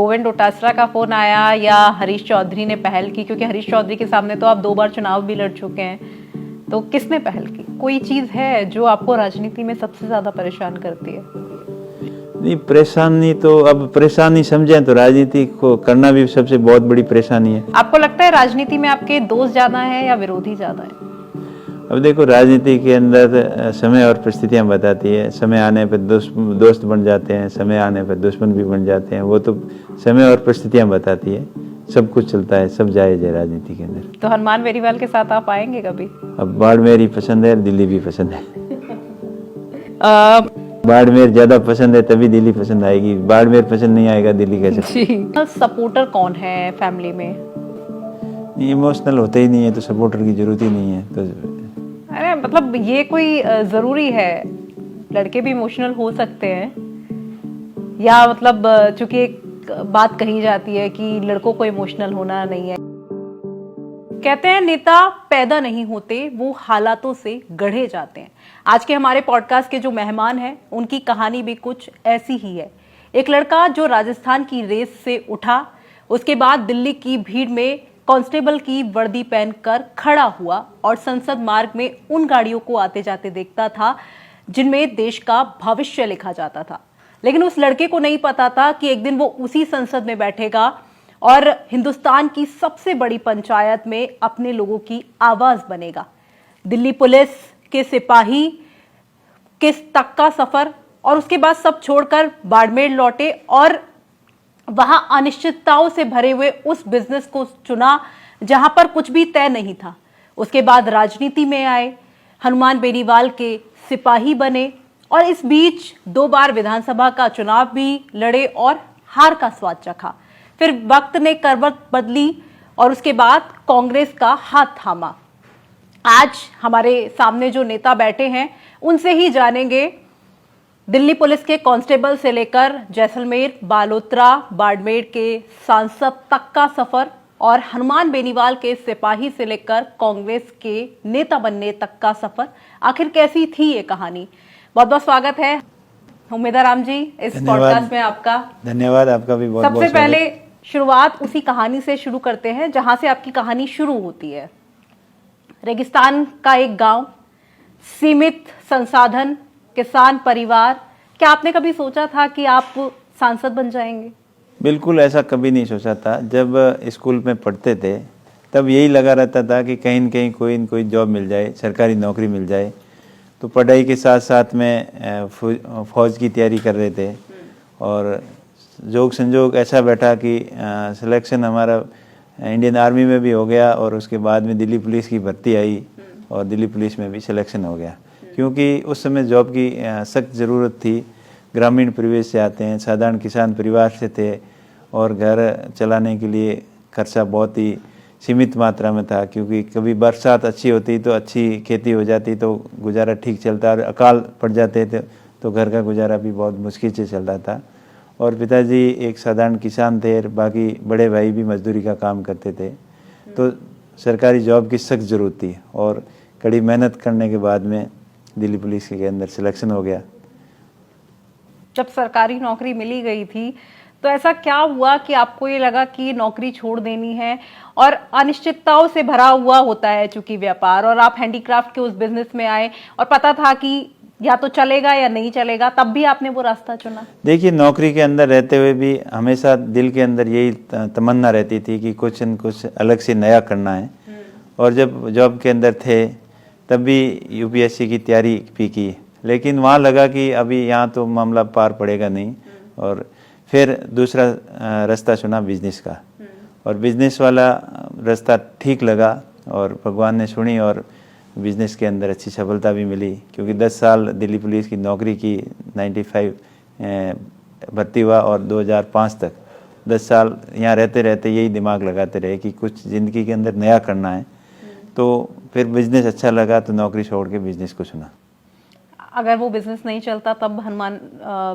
गोविंद डोटासरा का फोन आया या हरीश चौधरी ने पहल की? क्योंकि हरीश चौधरी के सामने तो आप 2 बार चुनाव भी लड़ चुके हैं, तो किसने पहल की? कोई चीज है जो आपको राजनीति में सबसे ज्यादा परेशान करती है? नहीं, परेशानी तो अब परेशानी समझें तो राजनीति को करना भी सबसे बहुत बड़ी परेशानी है। आपको लगता है राजनीति में आपके दोस्त ज्यादा है या विरोधी ज्यादा है? अब देखो, राजनीति के अंदर समय और परिस्थितियां बताती है। समय आने पर दोस्त बन जाते हैं, समय आने पर दुश्मन भी बन जाते हैं। वो तो समय और परिस्थितियां बताती है। सब कुछ चलता है, सब जायज है राजनीति के अंदर। तो हनुमान बेनीवाल के साथ आप आएंगे कभी? अब बाड़मेर ही पसंद है, दिल्ली भी पसंद है। बाड़मेर ज्यादा पसंद है तभी दिल्ली पसंद आएगी। बाड़मेर पसंद नहीं आएगा, दिल्ली कैसे? सपोर्टर कौन है फैमिली में? इमोशनल होते ही नहीं है तो सपोर्टर की जरूरत ही नहीं है। तो अरे मतलब ये कोई जरूरी है? लड़के भी इमोशनल हो सकते हैं या मतलब चूंकि एक बात कही जाती है कि लड़कों को इमोशनल होना नहीं है। कहते हैं नेता पैदा नहीं होते, वो हालातों से गढ़े जाते हैं। आज के हमारे पॉडकास्ट के जो मेहमान हैं उनकी कहानी भी कुछ ऐसी ही है। एक लड़का जो राजस्थान की रेस से उठा, उसके बाद दिल्ली की भीड़ में कांस्टेबल की वर्दी पहनकर खड़ा हुआ और संसद मार्ग में उन गाड़ियों को आते जाते देखता था जिनमें देश का भविष्य लिखा जाता था। लेकिन उस लड़के को नहीं पता था कि एक दिन वो उसी संसद में बैठेगा और हिंदुस्तान की सबसे बड़ी पंचायत में अपने लोगों की आवाज बनेगा। दिल्ली पुलिस के सिपाही के तक का सफर और उसके बाद सब छोड़कर बाड़मेर लौटे और वहां अनिश्चितताओं से भरे हुए उस बिजनेस को चुना जहां पर कुछ भी तय नहीं था। उसके बाद राजनीति में आए, हनुमान बेनीवाल के सिपाही बने और इस बीच 2 बार विधानसभा का चुनाव भी लड़े और हार का स्वाद चखा। फिर वक्त ने करवट बदली और उसके बाद कांग्रेस का हाथ थामा। आज हमारे सामने जो नेता बैठे हैं उनसे ही जानेंगे दिल्ली पुलिस के कांस्टेबल से लेकर जैसलमेर, बालोतरा, बाड़मेर के सांसद तक का सफर और हनुमान बेनीवाल के सिपाही से लेकर कांग्रेस के नेता बनने तक का सफर। आखिर कैसी थी ये कहानी? बहुत बहुत स्वागत है उमेदा राम जी इस पॉडकास्ट में आपका। धन्यवाद, आपका भी बहुत बहुत सबसे पहले शुरुआत उसी कहानी से शुरू करते हैं जहां से आपकी कहानी शुरू होती है। रेगिस्तान का एक गांव, सीमित संसाधन, किसान परिवार। क्या आपने कभी सोचा था कि आप सांसद बन जाएंगे? बिल्कुल ऐसा कभी नहीं सोचा था। जब स्कूल में पढ़ते थे तब यही लगा रहता था कि कहीं न कहीं कोई न कोई जॉब मिल जाए, सरकारी नौकरी मिल जाए। तो पढ़ाई के साथ साथ में फौज की तैयारी कर रहे थे और जोग संजोग ऐसा बैठा कि सिलेक्शन हमारा इंडियन आर्मी में भी हो गया और उसके बाद में दिल्ली पुलिस की भर्ती आई और दिल्ली पुलिस में भी सिलेक्शन हो गया। क्योंकि उस समय जॉब की सख्त ज़रूरत थी। ग्रामीण परिवेश से आते हैं, साधारण किसान परिवार से थे और घर चलाने के लिए खर्चा बहुत ही सीमित मात्रा में था। क्योंकि कभी बरसात अच्छी होती तो अच्छी खेती हो जाती तो गुजारा ठीक चलता और अकाल पड़ जाते थे तो घर का गुजारा भी बहुत मुश्किल से चल रहा था। और पिताजी एक साधारण किसान थे और बाकी बड़े भाई भी मजदूरी का काम करते थे। तो सरकारी जॉब की सख्त ज़रूरत थी और कड़ी मेहनत करने के बाद में दिल्ली पुलिस के अंदर सिलेक्शन हो गया। जब सरकारी नौकरी मिली गई थी तो ऐसा क्या हुआ कि आपको ये लगा कि नौकरी छोड़ देनी है? और अनिश्चितताओं से भरा हुआ होता है चूंकि व्यापार, और आप हैंडीक्राफ्ट के उस बिजनेस में आए और पता था कि या तो चलेगा या नहीं चलेगा, तब भी आपने वो रास्ता चुना। देखिए, नौकरी के अंदर रहते हुए भी हमेशा दिल के अंदर यही तमन्ना रहती थी कि कुछ न कुछ अलग से नया करना है। और जब जॉब के अंदर थे तब भी यूपीएससी की तैयारी भी की, लेकिन वहाँ लगा कि अभी यहाँ तो मामला पार पड़ेगा नहीं। और फिर दूसरा रास्ता चुना बिजनेस का और बिजनेस वाला रास्ता ठीक लगा और भगवान ने सुनी और बिजनेस के अंदर अच्छी सफलता भी मिली। क्योंकि 10 साल दिल्ली पुलिस की नौकरी की, 95 भर्ती हुआ और 2005 तक 10 साल यहाँ रहते रहते यही दिमाग लगाते रहे कि कुछ ज़िंदगी के अंदर नया करना है। तो फिर बिजनेस अच्छा लगा तो नौकरी छोड़ के बिजनेस को चुना। अगर वो बिजनेस नहीं चलता तब हनुमान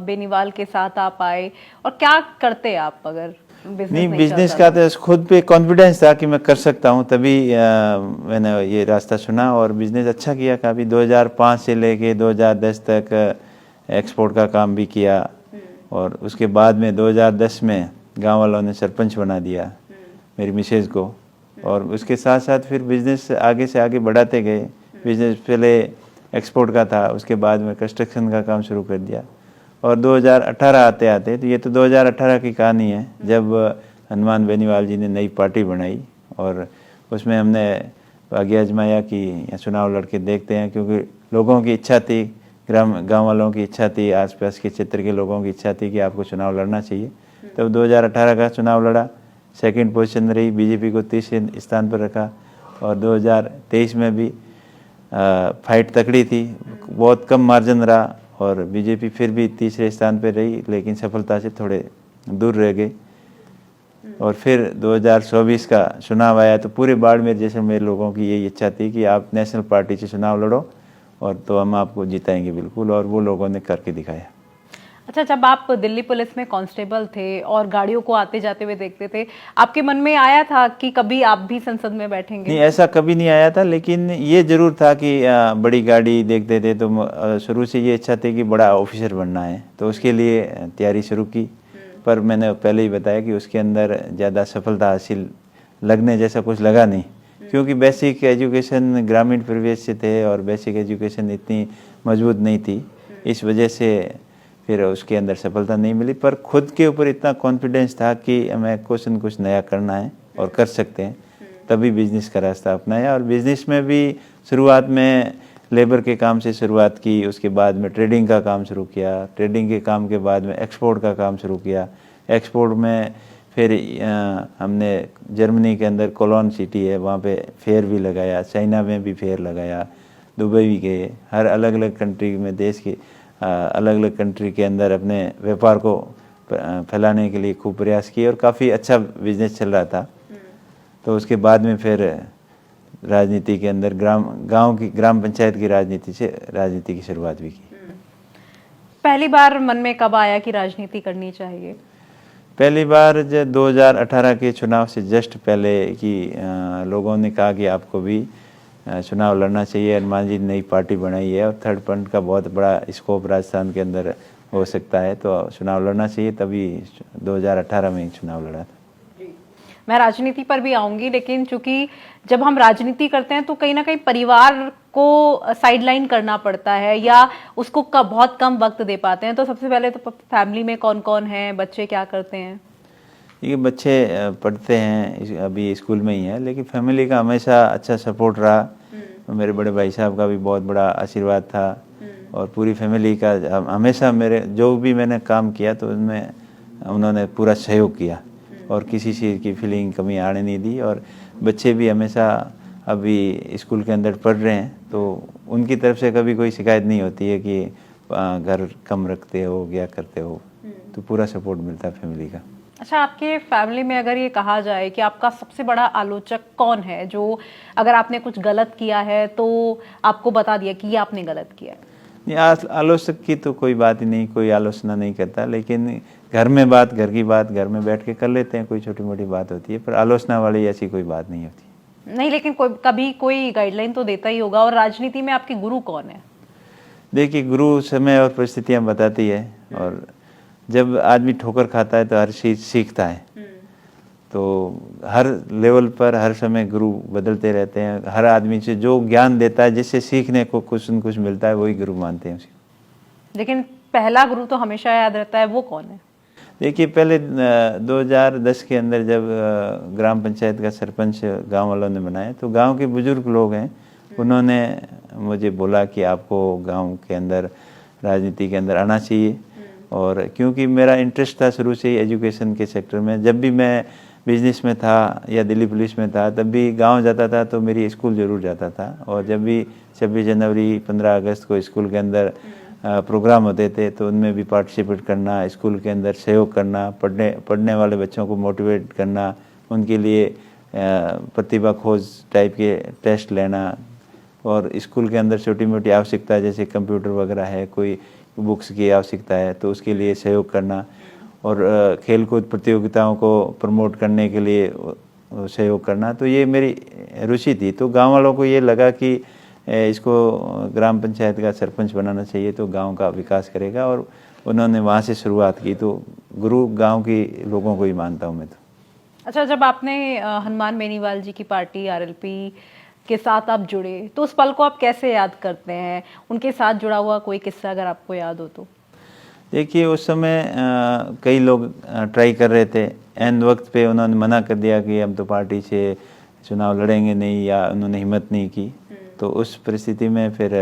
बेनीवाल के साथ आप आए, और क्या करते आप अगर नहीं बिजनेस का तो खुद पे कॉन्फिडेंस था कि मैं कर सकता हूँ, तभी मैंने ये रास्ता चुना और बिजनेस अच्छा किया। काफ़ी 2005 से लेके 2010 तक एक्सपोर्ट का काम भी किया और उसके बाद में 2010 में गांव वालों ने सरपंच बना दिया मेरी मिसेज को, और उसके साथ साथ फिर बिजनेस आगे से आगे बढ़ाते गए। बिजनेस पहले एक्सपोर्ट का था, उसके बाद में कंस्ट्रक्शन का काम शुरू कर दिया, और 2018 आते आते, तो ये तो 2018 की कहानी है, जब हनुमान बेनीवाल जी ने नई पार्टी बनाई और उसमें हमने भाग्य आजमाया कि यहाँ चुनाव लड़के देखते हैं, क्योंकि लोगों की इच्छा थी, गांव वालों की इच्छा थी, आसपास के क्षेत्र के लोगों की इच्छा थी कि आपको चुनाव लड़ना चाहिए। तब 2018 का चुनाव लड़ा, सेकंड पोजीशन रही, बीजेपी को तीसरे स्थान पर रखा, और 2023 में भी फाइट तकड़ी थी, बहुत कम मार्जिन रहा, और बीजेपी फिर भी तीसरे स्थान पर रही, लेकिन सफलता से थोड़े दूर रह गई। और फिर 2024 का चुनाव आया तो पूरे बाड़मेर जैसलमेर लोगों की यही इच्छा थी कि आप नेशनल पार्टी से चुनाव लड़ो, और तो हम आपको जिताएंगे बिल्कुल, और वो लोगों ने करके दिखाया। अच्छा, जब आप दिल्ली पुलिस में कांस्टेबल थे और गाड़ियों को आते जाते हुए देखते थे, आपके मन में आया था कि कभी आप भी संसद में बैठेंगे? नहीं, ऐसा कभी नहीं आया था, लेकिन ये जरूर था कि बड़ी गाड़ी देखते थे तो शुरू से ये इच्छा थी कि बड़ा ऑफिसर बनना है, तो उसके लिए तैयारी शुरू की। पर मैंने पहले ही बताया कि उसके अंदर ज़्यादा सफलता हासिल लगने जैसा कुछ लगा नहीं, क्योंकि बेसिक एजुकेशन ग्रामीण परिवेश से थे और बेसिक एजुकेशन इतनी मजबूत नहीं थी, इस वजह से फिर उसके अंदर सफलता नहीं मिली। पर खुद के ऊपर इतना कॉन्फिडेंस था कि हमें कुछ न कुछ नया करना है और कर सकते हैं, तभी बिजनेस का रास्ता अपनाया। और बिजनेस में भी शुरुआत में लेबर के काम से शुरुआत की, उसके बाद में ट्रेडिंग का काम शुरू किया, ट्रेडिंग के काम के बाद में एक्सपोर्ट का काम शुरू किया। एक्सपोर्ट में फिर हमने जर्मनी के अंदर कोलोन सिटी है, वहाँ पे फेयर भी लगाया, चाइना में भी फेयर लगाया, दुबई भी गए, हर अलग अलग कंट्री में, देश की अलग अलग कंट्री के अंदर अपने व्यापार को फैलाने के लिए खूब प्रयास किए, और काफ़ी अच्छा बिजनेस चल रहा था। तो उसके बाद में फिर राजनीति के अंदर गांव की ग्राम पंचायत की राजनीति की शुरुआत भी की। पहली बार मन में कब आया कि राजनीति करनी चाहिए? पहली बार जब 2018 के चुनाव से जस्ट पहले कि लोगों ने कहा कि आपको भी चुनाव लड़ना चाहिए, हनुमान जी ने नई पार्टी बनाई है और थर्ड फ्रंट का बहुत बड़ा स्कोप राजस्थान के अंदर हो सकता है, तो चुनाव लड़ना चाहिए, तभी 2018 में चुनाव लड़ा था। मैं राजनीति पर भी आऊंगी, लेकिन चूंकि जब हम राजनीति करते हैं तो कहीं ना कहीं परिवार को साइडलाइन करना पड़ता है या उसको बहुत कम वक्त दे पाते हैं, तो सबसे पहले तो फैमिली में कौन कौन है, बच्चे क्या करते हैं? ये बच्चे पढ़ते हैं, अभी स्कूल में ही है, लेकिन फैमिली का हमेशा अच्छा सपोर्ट रहा। मेरे बड़े भाई साहब का भी बहुत बड़ा आशीर्वाद था, और पूरी फैमिली का हमेशा मेरे जो भी मैंने काम किया तो उनमें उन्होंने पूरा सहयोग किया, और किसी चीज़ की फीलिंग कमी आने नहीं दी। और बच्चे भी हमेशा अभी स्कूल के अंदर पढ़ रहे हैं, तो उनकी तरफ से कभी कोई शिकायत नहीं होती है कि घर कम रखते हो या करते हो, तो पूरा सपोर्ट मिलता है फैमिली का। अच्छा, आपके फैमिली में अगर ये कहा जाए कि आपका सबसे बड़ा आलोचक कौन है, जो अगर आपने कुछ गलत किया है तो आपको बता दिया कि ये आपने गलत किया है? नहीं, आलोचक की तो कोई बात ही नहीं, कोई आलोचना नहीं करता, लेकिन घर में बात, घर की बात घर में बैठ के कर लेते हैं, कोई छोटी मोटी बात होती है, पर आलोचना वाली ऐसी कोई बात नहीं होती। नहीं, लेकिन कभी कोई गाइडलाइन तो देता ही होगा। और राजनीति में आपके गुरु कौन है? देखिए, गुरु समय और परिस्थितियां बताती है, और जब आदमी ठोकर खाता है तो हर चीज सीखता है, तो हर लेवल पर हर समय गुरु बदलते रहते हैं। हर आदमी से जो ज्ञान देता है, जिससे सीखने को कुछ न कुछ मिलता है, वही गुरु मानते हैं उसको। लेकिन पहला गुरु तो हमेशा याद रहता है, वो कौन है? देखिए, पहले 2010 के अंदर जब ग्राम पंचायत का सरपंच गांव वालों ने बनाया, तो गांव के बुजुर्ग लोग हैं, उन्होंने मुझे बोला कि आपको गांव के अंदर राजनीति के अंदर आना चाहिए। और क्योंकि मेरा इंटरेस्ट था शुरू से ही एजुकेशन के सेक्टर में, जब भी मैं बिजनेस में था या दिल्ली पुलिस में था, तब भी गांव जाता था तो मेरी स्कूल ज़रूर जाता था। और जब भी 26 जनवरी 15 अगस्त को स्कूल के अंदर प्रोग्राम होते थे, तो उनमें भी पार्टिसिपेट करना, स्कूल के अंदर सहयोग करना, पढ़ने वाले बच्चों को मोटिवेट करना, उनके लिए प्रतिभा खोज टाइप के टेस्ट लेना, और स्कूल के अंदर छोटी मोटी आवश्यकता जैसे कंप्यूटर वगैरह है, कोई बुक्स की आवश्यकता है तो उसके लिए सहयोग करना, और खेलकूद प्रतियोगिताओं को प्रमोट करने के लिए सहयोग करना। तो ये मेरी रुचि थी। तो गांव वालों को ये लगा कि इसको ग्राम पंचायत का सरपंच बनाना चाहिए, तो गांव का विकास करेगा, और उन्होंने वहाँ से शुरुआत की। तो गुरु गांव के लोगों को ही मानता हूँ मैं तो। अच्छा, जब आपने हनुमान बेनीवाल जी की पार्टी आरएलपी के साथ आप जुड़े तो उस पल को आप कैसे याद करते हैं? उनके साथ जुड़ा हुआ कोई किस्सा अगर आपको याद हो तो। देखिए उस समय कई लोग ट्राई कर रहे थे, एंड वक्त पे उन्होंने मना कर दिया कि हम तो पार्टी से चुनाव लड़ेंगे नहीं, या उन्होंने हिम्मत नहीं की। तो उस परिस्थिति में फिर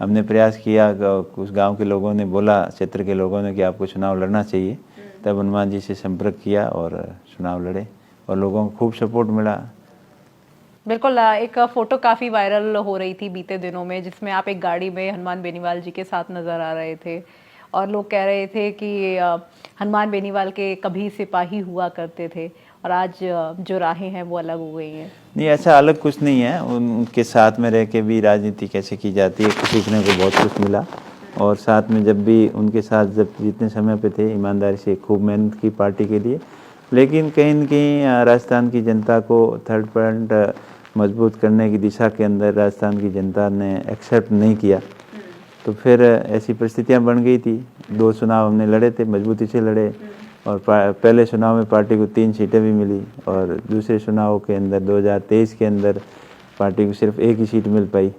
हमने प्रयास किया, उस गांव के लोगों ने बोला, क्षेत्र के लोगों ने कि आपको चुनाव लड़ना चाहिए। तब हनुमान जी से संपर्क किया और चुनाव लड़े और लोगों को खूब सपोर्ट मिला। बिल्कुल, एक फोटो काफी वायरल हो रही थी बीते दिनों में जिसमें आप एक गाड़ी में हनुमान बेनीवाल जी के साथ नजर आ रहे थे और लोग कह रहे थे कि हनुमान बेनीवाल के कभी सिपाही हुआ करते थे और आज जो राहें हैं वो अलग हो गई हैं। नहीं, ऐसा अलग कुछ नहीं है। उनके साथ में रह के भी राजनीति कैसे की जाती है सीखने को बहुत कुछ मिला। और साथ में जब भी उनके साथ जब जितने समय पे थे, ईमानदारी से खूब मेहनत की पार्टी के लिए। लेकिन कहीं न कहीं राजस्थान की जनता को थर्ड फ्रंट मजबूत करने की दिशा के अंदर राजस्थान की जनता ने एक्सेप्ट नहीं किया। तो फिर ऐसी परिस्थितियां बन गई थी। 2 चुनाव हमने लड़े थे, मजबूती से लड़े, और पहले चुनाव में पार्टी को 3 सीटें भी मिली और दूसरे चुनाव के अंदर 2023 के अंदर पार्टी को सिर्फ 1 ही सीट मिल पाई।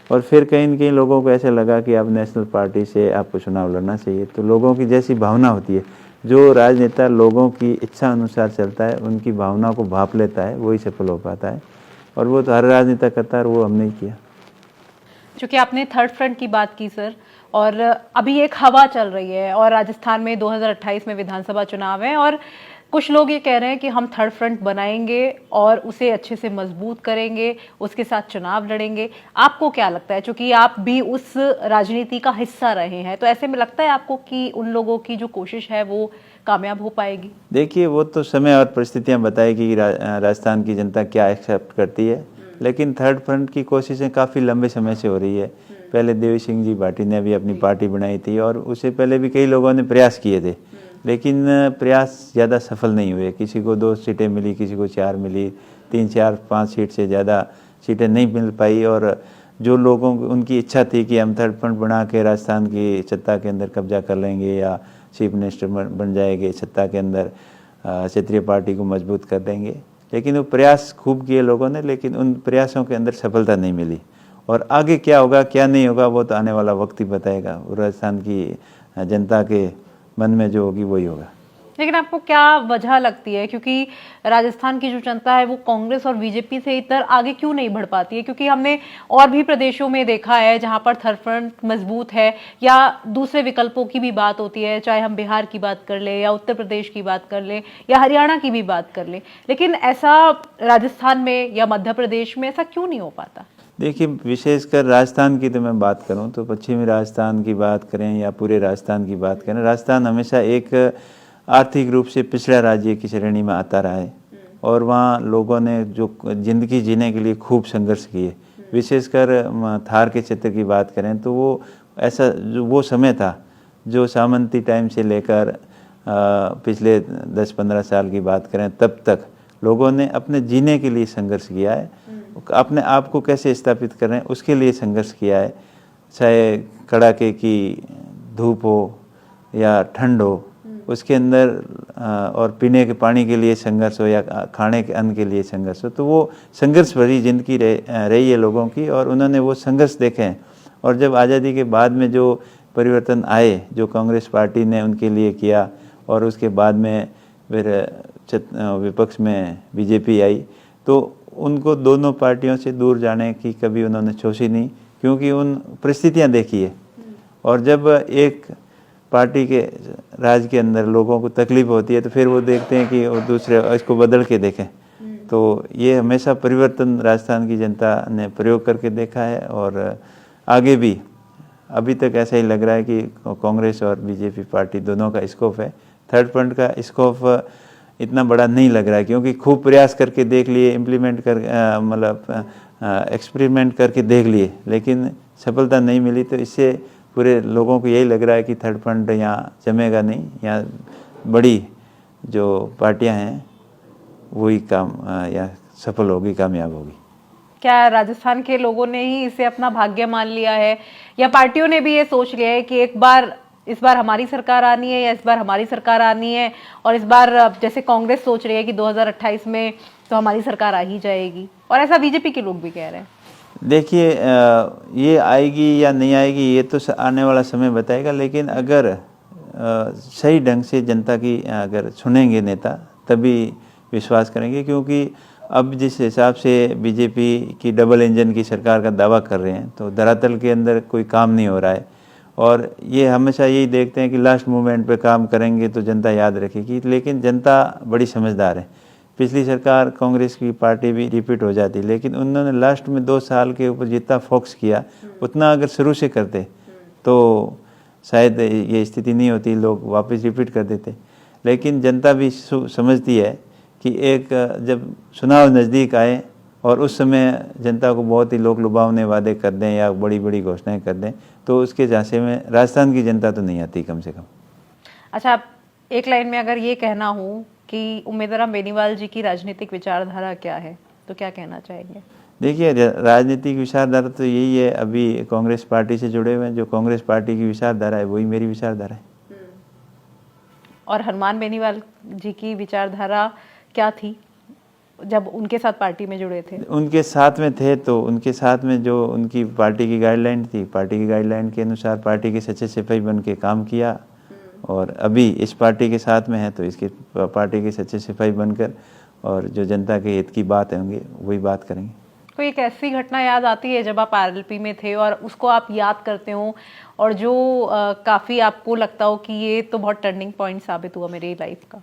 और फिर कहीं न कहीं लोगों को ऐसा लगा कि अब नेशनल पार्टी से आपको चुनाव लड़ना चाहिए। तो लोगों की जैसी भावना होती है, जो राजनेता लोगों की इच्छा अनुसार चलता है, उनकी भावना को भांप लेता है, वही सफल हो पाता है। और वो तो हर राजनेता करता है, और वो हमने किया। चूंकि आपने थर्ड फ्रंट की बात की सर, और अभी एक हवा चल रही है और राजस्थान में 2028 में विधानसभा चुनाव है और कुछ लोग ये कह रहे हैं कि हम थर्ड फ्रंट बनाएंगे और उसे अच्छे से मजबूत करेंगे, उसके साथ चुनाव लड़ेंगे। आपको क्या लगता है, चूंकि आप भी उस राजनीति का हिस्सा रहे हैं, तो ऐसे में लगता है आपको कि उन लोगों की जो कोशिश है वो कामयाब हो पाएगी? देखिए वो तो समय और परिस्थितियां बताएगी कि राजस्थान की जनता क्या एक्सेप्ट करती है। लेकिन थर्ड फ्रंट की कोशिशें काफ़ी लंबे समय से हो रही है। पहले देवी सिंह जी भाटी ने भी अपनी पार्टी बनाई थी और उससे पहले भी कई लोगों ने प्रयास किए थे, लेकिन प्रयास ज़्यादा सफल नहीं हुए। किसी को 2 सीटें मिली, किसी को 4 मिली, 3, 4, 5 सीट से ज़्यादा सीटें नहीं मिल पाई। और जो लोगों उनकी इच्छा थी कि हम थर्ड फ्रंट बना के राजस्थान की सत्ता के अंदर कब्जा कर लेंगे या चीफ मिनिस्टर बन जाएंगे, सत्ता के अंदर क्षेत्रीय पार्टी को मजबूत कर देंगे, लेकिन वो प्रयास खूब किए लोगों ने, लेकिन उन प्रयासों के अंदर सफलता नहीं मिली। और आगे क्या होगा क्या नहीं होगा वो तो आने वाला वक्त ही बताएगा। राजस्थान की जनता के मन में जो होगी वही होगा। लेकिन आपको क्या वजह लगती है, क्योंकि राजस्थान की जो जनता है वो कांग्रेस और बीजेपी से इतर आगे क्यों नहीं बढ़ पाती है? क्योंकि हमने और भी प्रदेशों में देखा है जहां पर थर्ड फ्रंट मजबूत है या दूसरे विकल्पों की भी बात होती है, चाहे हम बिहार की बात कर ले या उत्तर प्रदेश की बात कर ले या हरियाणा की भी बात कर ले, लेकिन ऐसा राजस्थान में या मध्य प्रदेश में ऐसा क्यों नहीं हो पाता? देखिए विशेषकर राजस्थान की तो मैं बात करूं तो पश्चिमी राजस्थान की बात करें या पूरे राजस्थान की बात करें, राजस्थान हमेशा एक आर्थिक रूप से पिछड़ा राज्य की श्रेणी में आता रहा है। और वहाँ लोगों ने जो ज़िंदगी जीने के लिए खूब संघर्ष किए। विशेषकर थार के क्षेत्र की बात करें तो वो ऐसा जो वो समय था जो सामंती टाइम से लेकर पिछले 10-15 साल की बात करें तब तक लोगों ने अपने जीने के लिए संघर्ष किया है। अपने आप को कैसे स्थापित करें उसके लिए संघर्ष किया है। चाहे कड़ाके की धूप हो या ठंड हो, उसके अंदर और पीने के पानी के लिए संघर्ष हो या खाने के अन्न के लिए संघर्ष हो, तो वो संघर्ष भरी जिंदगी रही है लोगों की और उन्होंने वो संघर्ष देखे हैं। और जब आज़ादी के बाद में जो परिवर्तन आए, जो कांग्रेस पार्टी ने उनके लिए किया, और उसके बाद में फिर विपक्ष में बीजेपी आई, तो उनको दोनों पार्टियों से दूर जाने की कभी उन्होंने सोची नहीं, क्योंकि उन परिस्थितियां देखी है। और जब एक पार्टी के राज के अंदर लोगों को तकलीफ होती है तो फिर वो देखते हैं कि वो दूसरे इसको बदल के देखें। तो ये हमेशा परिवर्तन राजस्थान की जनता ने प्रयोग करके देखा है और आगे भी अभी तक ऐसा ही लग रहा है कि कांग्रेस और बीजेपी पार्टी दोनों का स्कोप है। थर्ड फ्रंट का स्कोप इतना बड़ा नहीं लग रहा है, क्योंकि खूब प्रयास करके देख लिए, इम्प्लीमेंट कर मतलब एक्सपेरिमेंट करके देख लिए, लेकिन सफलता नहीं मिली। तो इससे पूरे लोगों को यही लग रहा है कि थर्ड फ्रंट यहाँ जमेगा नहीं, यहाँ बड़ी जो पार्टियां हैं वही काम या सफल होगी, कामयाब होगी। क्या राजस्थान के लोगों ने ही इसे अपना भाग्य मान लिया है या पार्टियों ने भी ये सोच लिया है कि एक बार इस बार हमारी सरकार आनी है या इस बार हमारी सरकार आनी है, और इस बार जैसे कांग्रेस सोच रही है कि 2028 में तो हमारी सरकार आ ही जाएगी, और ऐसा बीजेपी के लोग भी कह रहे हैं। देखिए ये आएगी या नहीं आएगी ये तो आने वाला समय बताएगा, लेकिन अगर सही ढंग से जनता की अगर सुनेंगे नेता तभी विश्वास करेंगे, क्योंकि अब जिस हिसाब से बीजेपी की डबल इंजन की सरकार का दावा कर रहे हैं तो धरातल के अंदर कोई काम नहीं हो रहा है, और ये हमेशा यही देखते हैं कि लास्ट मोमेंट पे काम करेंगे तो जनता याद रखेगी, लेकिन जनता बड़ी समझदार है। पिछली सरकार कांग्रेस की पार्टी भी रिपीट हो जाती, लेकिन उन्होंने लास्ट में 2 साल के ऊपर जितना फोकस किया उतना अगर शुरू से करते तो शायद ये स्थिति नहीं होती, लोग वापस रिपीट कर देते। लेकिन जनता भी समझती है कि एक जब चुनाव नज़दीक आए और उस समय जनता को बहुत ही लोक लुभावने वादे कर दें या बड़ी बड़ी घोषणाएं कर दें तो उसके झांसे में राजस्थान की जनता तो नहीं आती कम से कम। अच्छा, एक लाइन में अगर ये कहना हो कि उम्मेदवार बेनीवाल जी की राजनीतिक विचारधारा क्या है तो क्या कहना चाहेंगे? देखिए राजनीतिक विचारधारा तो यही है, अभी कांग्रेस पार्टी से जुड़े हुए हैं, जो कांग्रेस पार्टी की विचारधारा है वही मेरी विचारधारा है। और हनुमान बेनीवाल जी की विचारधारा क्या थी जब उनके साथ पार्टी में जुड़े थे? उनके साथ में थे तो उनके साथ में जो उनकी पार्टी की गाइडलाइन थी, पार्टी की गाइडलाइन के अनुसार पार्टी के सच्चे सिपाही बन के काम किया, और अभी इस पार्टी के साथ में है तो इसके पार्टी के सच्चे सिपाही बनकर और जो जनता के हित की बात होंगे वही बात करेंगे। कोई एक ऐसी घटना याद आती है जब आप आरएलपी में थे और उसको आप याद करते हो और जो काफ़ी आपको लगता हो कि ये तो बहुत टर्निंग पॉइंट साबित हुआ मेरी लाइफ का?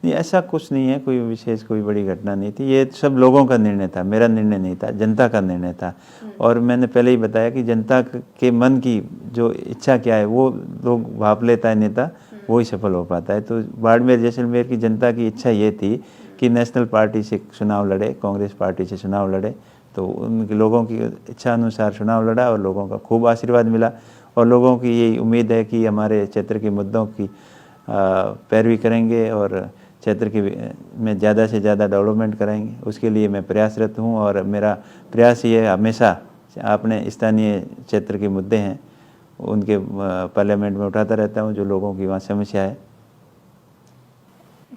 नहीं, ऐसा कुछ नहीं है, कोई विशेष कोई बड़ी घटना नहीं थी, ये सब लोगों का निर्णय था, मेरा निर्णय नहीं था, जनता का निर्णय था। और मैंने पहले ही बताया कि जनता के मन की जो इच्छा क्या है वो लोग भाप लेता है नेता, वही सफल हो पाता है। तो बाड़मेर जैसलमेर की जनता की इच्छा ये थी कि नेशनल पार्टी से चुनाव लड़े, कांग्रेस पार्टी से चुनाव लड़े, तो उनके लोगों की इच्छा अनुसार चुनाव लड़ा और लोगों का खूब आशीर्वाद मिला, और लोगों की यही उम्मीद है कि हमारे क्षेत्र के मुद्दों की पैरवी करेंगे और क्षेत्र के में ज़्यादा से ज़्यादा डेवलपमेंट कराएंगे। उसके लिए मैं प्रयासरत हूँ, और मेरा प्रयास ये हमेशा अपने स्थानीय क्षेत्र के मुद्दे हैं उनके पार्लियामेंट में उठाता रहता हूँ, जो लोगों की वहाँ समस्या है।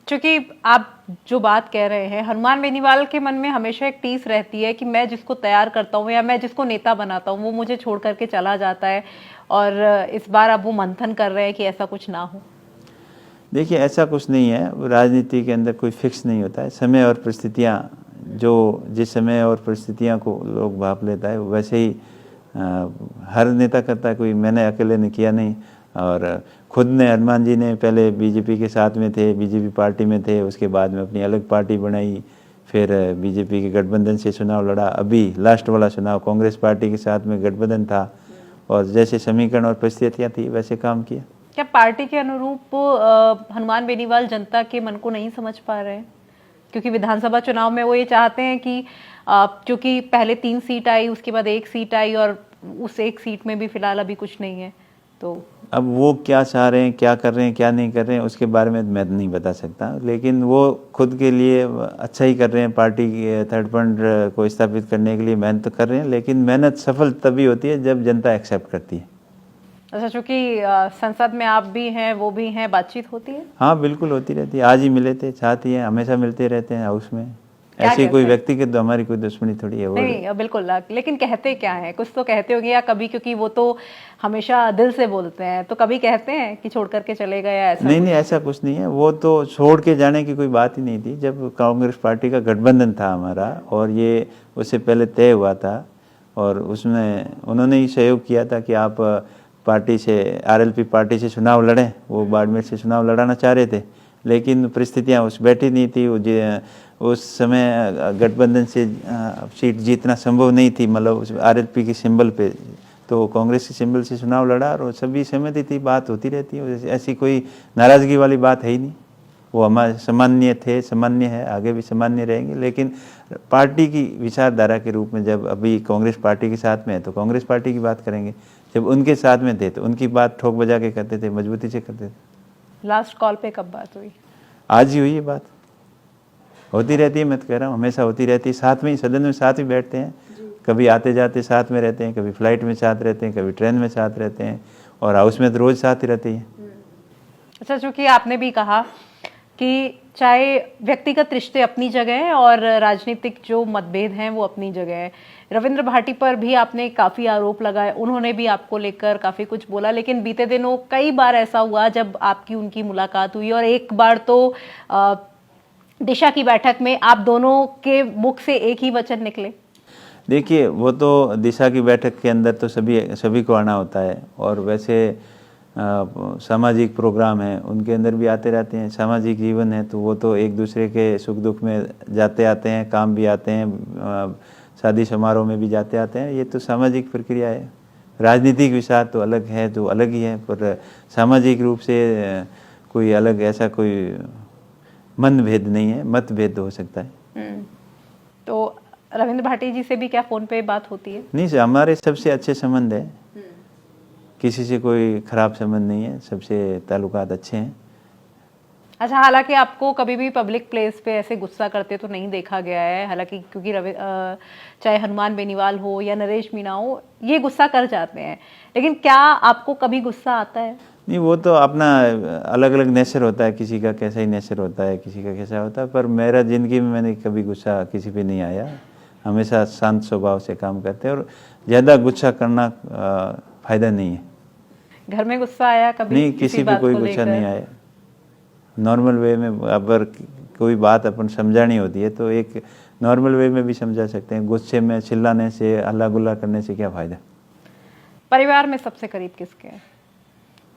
क्योंकि आप जो बात कह रहे हैं, हनुमान बेनीवाल के मन में हमेशा एक टीस रहती है कि मैं जिसको तैयार करता हूँ या मैं जिसको नेता बनाता हूँ वो मुझे छोड़ करके चला जाता है, और इस बार अब वो मंथन कर रहे हैं कि ऐसा कुछ ना हो। देखिए ऐसा कुछ नहीं है, राजनीति के अंदर कोई फिक्स नहीं होता है, समय और परिस्थितियाँ, जो जिस समय और परिस्थितियाँ को लोग भाप लेता है वैसे ही हर नेता करता है, कोई मैंने अकेले ने किया नहीं। और खुद ने हनुमान जी ने पहले बीजेपी के साथ में थे, बीजेपी पार्टी में थे, उसके बाद में अपनी अलग पार्टी बनाई, फिर बीजेपी के गठबंधन से चुनाव लड़ा, अभी लास्ट वाला चुनाव कांग्रेस पार्टी के साथ में गठबंधन था, और जैसे समीकरण और परिस्थितियाँ थी वैसे काम किया। क्या पार्टी के अनुरूप हनुमान बेनीवाल जनता के मन को नहीं समझ पा रहे हैं? क्योंकि विधानसभा चुनाव में वो ये चाहते हैं कि क्योंकि पहले 3 सीट आई, उसके बाद 1 सीट आई, और उस 1 सीट में भी फिलहाल अभी कुछ नहीं है, तो अब वो क्या चाह रहे हैं, क्या कर रहे हैं, क्या नहीं कर रहे हैं, उसके बारे में मैं नहीं बता सकता, लेकिन वो खुद के लिए अच्छा ही कर रहे हैं, पार्टी की थर्ड फ्रंट को स्थापित करने के लिए मेहनत कर रहे हैं, लेकिन मेहनत सफल तभी होती है जब जनता एक्सेप्ट करती है। अच्छा, चूंकि संसद में आप भी हैं वो भी हैं, बातचीत होती है? हाँ बिल्कुल होती रहती है, आज ही मिले थे, चाहती है हमेशा मिलते रहते हैं हाउस में, ऐसी कोई व्यक्तिगत तो हमारी कोई दुश्मनी थोड़ी है वो। नहीं बिल्कुल, लेकिन कहते क्या है, कुछ तो कहते होंगे या कभी, क्योंकि वो तो हमेशा दिल से बोलते हैं, तो कभी कहते हैं कि छोड़ करके चले गए या ऐसा? नहीं, ऐसा कुछ नहीं है, वो तो छोड़ के जाने की कोई बात ही नहीं थी। जब कांग्रेस पार्टी का गठबंधन था हमारा, और ये उससे पहले तय हुआ था, और उसमें उन्होंने ही सहयोग किया था कि आप पार्टी से, आरएलपी पार्टी से चुनाव लड़ें, वो बाड़मेर से चुनाव लड़ाना चाह रहे थे, लेकिन परिस्थितियाँ उस बैठी नहीं थी, उस समय गठबंधन से सीट जीतना संभव नहीं थी, मतलब आरएलपी के सिंबल पे, तो कांग्रेस के सिंबल से चुनाव लड़ा, और सभी सहमति थी, बात होती रहती है, ऐसी कोई नाराज़गी वाली बात है ही नहीं। वो हमारे सामान्य थे, सामान्य है, आगे भी सामान्य रहेंगे, लेकिन पार्टी की विचारधारा के रूप में जब अभी कांग्रेस पार्टी के साथ में है तो कांग्रेस पार्टी की बात करेंगे, जब उनके साथ में थे तो उनकी बात ठोक बजा के करते थे, मजबूती से करते थे। लास्ट कॉल पे कब बात हुई? आज ही हुई है बात, होती रहती है, मैं तो कह रहा हूँ हमेशा होती रहती है, साथ में ही सदन में साथ ही बैठते हैं, कभी आते जाते साथ में रहते हैं, कभी फ्लाइट में साथ रहते हैं, कभी ट्रेन में साथ रहते हैं, और हाउस में तो रोज साथ ही रहती है। अच्छा, चूंकि आपने भी कहा कि चाहे व्यक्तिगत रिश्ते अपनी जगह हैं और राजनीतिक जो मतभेद हैं वो अपनी जगह है, रविंद्र भाटी पर भी आपने काफी आरोप लगाए, उन्होंने भी आपको लेकर काफी कुछ बोला, लेकिन बीते दिनों कई बार ऐसा हुआ जब आपकी उनकी मुलाकात हुई और एक बार तो दिशा की बैठक में आप दोनों के मुख से एक ही वचन निकले। देखिए, वो तो दिशा की बैठक के अंदर तो सभी को आना होता है, और वैसे सामाजिक प्रोग्राम है उनके अंदर भी आते रहते हैं। सामाजिक जीवन है तो वो तो एक दूसरे के सुख दुख में जाते आते हैं, काम भी आते हैं, शादी समारोह में भी जाते आते हैं। ये तो सामाजिक प्रक्रिया है। राजनीतिक विचार तो अलग है, तो अलग ही है, पर सामाजिक रूप से कोई अलग ऐसा कोई मनभेद नहीं है, मतभेद हो सकता है। तो रविंद्र भाटी जी से भी क्या फोन पे बात होती है? नहीं, हमारे सबसे अच्छे संबंध है, किसी से कोई खराब संबंध नहीं है, सबसे ताल्लुकात अच्छे हैं। अच्छा, हालांकि आपको कभी भी पब्लिक प्लेस पे ऐसे गुस्सा करते तो नहीं देखा गया है, हालांकि क्योंकि चाहे हनुमान बेनीवाल हो या नरेश मीणा हो, ये गुस्सा कर जाते हैं, लेकिन क्या आपको कभी गुस्सा आता है? नहीं, वो तो अपना अलग अलग नेचर होता है, किसी का कैसा ही नेचर होता है, किसी का कैसा होता है, पर मेरा ज़िंदगी में मैंने कभी गुस्सा किसी पे नहीं आया। हमेशा शांत स्वभाव से काम करते हैं, और ज़्यादा गुस्सा करना फ़ायदा नहीं है। घर में गुस्सा आया कभी? नहीं, किसी पे कोई गुस्सा नहीं आया। नॉर्मल वे में अगर कोई बात अपन समझानी होती है तो एक नॉर्मल वे में भी समझा सकते हैं। गुस्से में चिल्लाने से, हल्ला गुल्ला करने से क्या फ़ायदा। परिवार में सबसे करीब किसके हैं?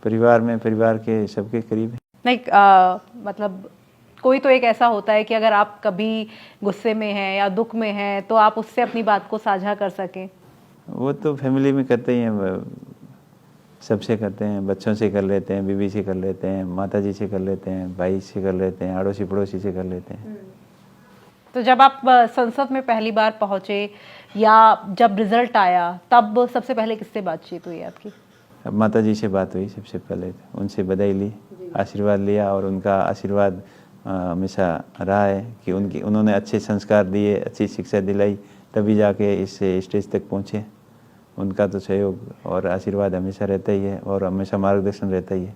परिवार में परिवार के सबके करीब है। नहीं, मतलब कोई तो एक ऐसा होता है कि अगर आप कभी गुस्से में हैं या दुख में हैं तो आप उससे अपनी बात को साझा कर सकें। वो तो फैमिली में करते ही हैं, सबसे करते हैं, बच्चों से कर लेते हैं, बीवी से कर लेते हैं, माताजी से कर लेते हैं, भाई से कर लेते हैं, अड़ोसी पड़ोसी से कर लेते हैं। तो जब आप संसद में पहली बार पहुंचे या जब रिजल्ट आया, तब सबसे पहले किससे बातचीत हुई आपकी? अब माताजी से बात हुई सबसे पहले, उनसे बधाई ली, आशीर्वाद लिया, और उनका आशीर्वाद हमेशा रहा है कि उन्होंने अच्छे संस्कार दिए, अच्छी शिक्षा दिलाई, तभी जाके इस स्टेज तक पहुँचे। उनका तो सहयोग और आशीर्वाद हमेशा रहता ही है, और हमेशा मार्गदर्शन रहता ही है।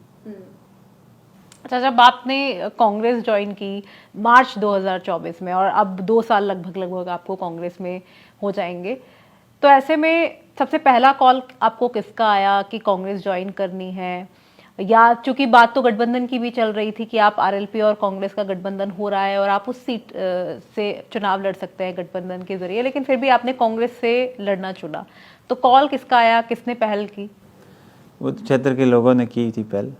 अच्छा, जब आपने कांग्रेस ज्वाइन की मार्च 2024 में और अब 2 साल लगभग आपको कांग्रेस में हो जाएंगे, तो ऐसे में सबसे पहला कॉल आपको किसका आया कि कांग्रेस ज्वाइन करनी है? या चूंकि बात तो गठबंधन की भी चल रही थी कि आप आरएलपी और कांग्रेस का गठबंधन हो रहा है और आप उस सीट से चुनाव लड़ सकते हैं गठबंधन के जरिए, लेकिन फिर भी आपने कांग्रेस से लड़ना चुना, तो कॉल किसका आया, किसने पहल की? वो तो क्षेत्र के लोगों ने की थी पहल,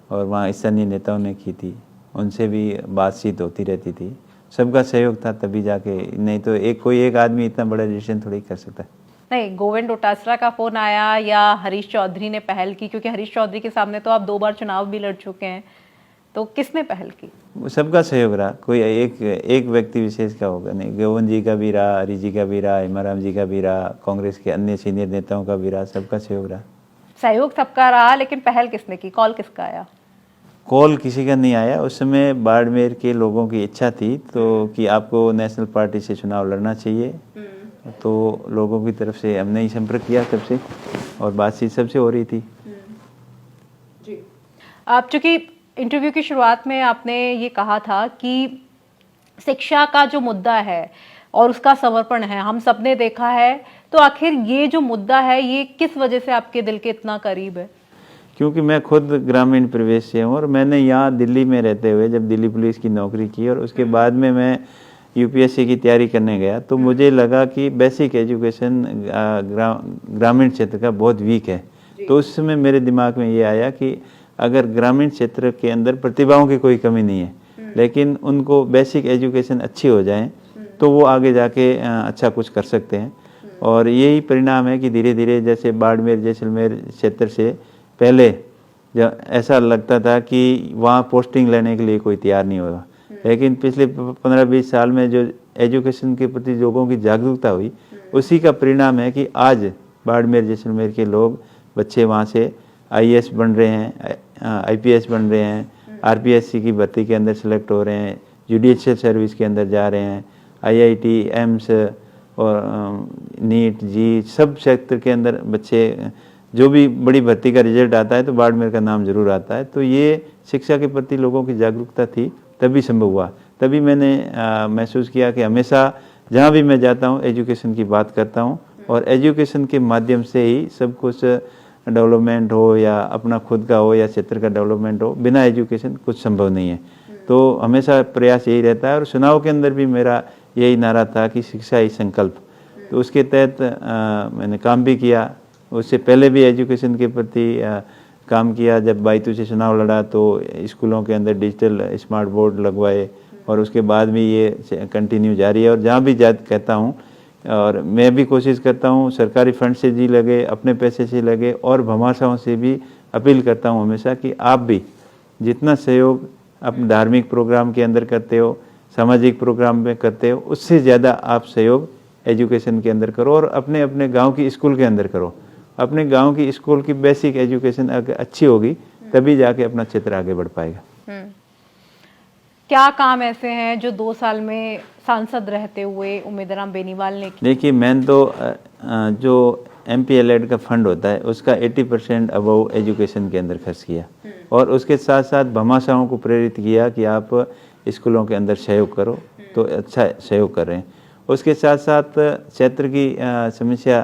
और वहाँ स्थानीय नेताओं ने की थी, उनसे भी बातचीत होती रहती थी, सबका सहयोग था, तभी जाके, नहीं तो कोई एक आदमी इतना बड़ा डिसीजन थोड़ी कर सकता है। नहीं, गोविंद डोटासरा का फोन आया या हरीश चौधरी ने पहल की? क्योंकि हरीश चौधरी के सामने तो आप 2 बार चुनाव भी लड़ चुके हैं, तो किसने पहल की? वो सबका सहयोग रहा, कोई एक व्यक्ति विशेष का होगा नहीं। गोविंद जी का भी रहा, हरीश जी का भी रहा, हिमाराम जी का भी रहा, कांग्रेस के अन्य सीनियर नेताओं का भी रहा, सबका सहयोग रहा। सहयोग सबका रहा, लेकिन पहल किसने की? कॉल किसका आया? कॉल किसी का नहीं आया। उस समय बाड़मेर के लोगों की इच्छा थी तो कि आपको नेशनल पार्टी से चुनाव लड़ना चाहिए, तो लोगों की तरफ से हमने ही संपर्क किया सबसे, और बातचीत सबसे हो रही थी। जी, आप चूंकि इंटरव्यू की शुरुआत में आपने ये कहा था कि शिक्षा का जो मुद्दा है और उसका समर्पण है, हम सबने देखा है, तो आखिर ये जो मुद्दा है ये किस वजह से आपके दिल के इतना करीब है? क्योंकि मैं खुद ग्रामीण परिवेश से हूँ, और मैंने यहाँ दिल्ली में रहते हुए जब दिल्ली पुलिस की नौकरी की और उसके बाद में मैं यूपीएससी की तैयारी करने गया, तो मुझे लगा कि बेसिक एजुकेशन ग्रामीण क्षेत्र का बहुत वीक है। तो उस समय मेरे दिमाग में ये आया कि अगर ग्रामीण क्षेत्र के अंदर प्रतिभाओं की कोई कमी नहीं है, लेकिन उनको बेसिक एजुकेशन अच्छी हो जाए तो वो आगे जाके अच्छा कुछ कर सकते हैं। और यही परिणाम है कि धीरे धीरे, जैसे बाड़मेर जैसलमेर क्षेत्र से पहले जब ऐसा लगता था कि वहाँ पोस्टिंग लेने के लिए कोई तैयार नहीं होगा, लेकिन पिछले 15-20 साल में जो एजुकेशन के प्रति लोगों की जागरूकता हुई, उसी का परिणाम है कि आज बाड़मेर जैसलमेर के लोग, बच्चे वहाँ से आईएएस बन रहे हैं, आईपीएस बन रहे हैं, आरपीएससी की भर्ती के अंदर सेलेक्ट हो रहे हैं, जुडिशियल सर्विस के अंदर जा रहे हैं, आईआईटी, एम्स और नीट, जी सब क्षेत्र के अंदर बच्चे जो भी बड़ी भर्ती का रिजल्ट आता है तो बाड़मेर का नाम जरूर आता है। तो ये शिक्षा के प्रति लोगों की जागरूकता थी, तभी संभव हुआ। तभी मैंने महसूस किया कि हमेशा जहाँ भी मैं जाता हूँ एजुकेशन की बात करता हूँ, और एजुकेशन के माध्यम से ही सब कुछ डेवलपमेंट हो, या अपना खुद का हो या क्षेत्र का डेवलपमेंट हो, बिना एजुकेशन कुछ संभव नहीं है। तो हमेशा प्रयास यही रहता है, और चुनाव के अंदर भी मेरा यही नारा था कि शिक्षा ही संकल्प। तो उसके तहत मैंने काम भी किया। उससे पहले भी एजुकेशन के प्रति काम किया। जब बाईतू से चुनाव लड़ा तो स्कूलों के अंदर डिजिटल स्मार्ट बोर्ड लगवाए, और उसके बाद भी ये कंटिन्यू जारी है। और जहाँ भी कहता हूँ, और मैं भी कोशिश करता हूँ सरकारी फंड से जी लगे, अपने पैसे से लगे, और भमाशाओं से भी अपील करता हूँ हमेशा कि आप भी जितना सहयोग अपने धार्मिक प्रोग्राम के अंदर करते हो, सामाजिक प्रोग्राम में करते हो, उससे ज़्यादा आप सहयोग एजुकेशन के अंदर करो, और अपने अपने गांव की स्कूल के अंदर करो। अपने गांव की स्कूल की बेसिक एजुकेशन अगर अच्छी होगी तभी जाके अपना क्षेत्र आगे बढ़ पाएगा। क्या काम ऐसे हैं जो 2 साल में सांसद रहते हुए उम्मीदराम बेनीवाल ने किया? देखिए, मैंने तो जो MPLED का फंड होता है उसका 80% अबव एजुकेशन के अंदर खर्च किया, और उसके साथ साथ भमाशाओं को प्रेरित किया कि आप स्कूलों के अंदर सहयोग करो, तो अच्छा सहयोग कर रहे हैं। उसके साथ साथ क्षेत्र की समस्या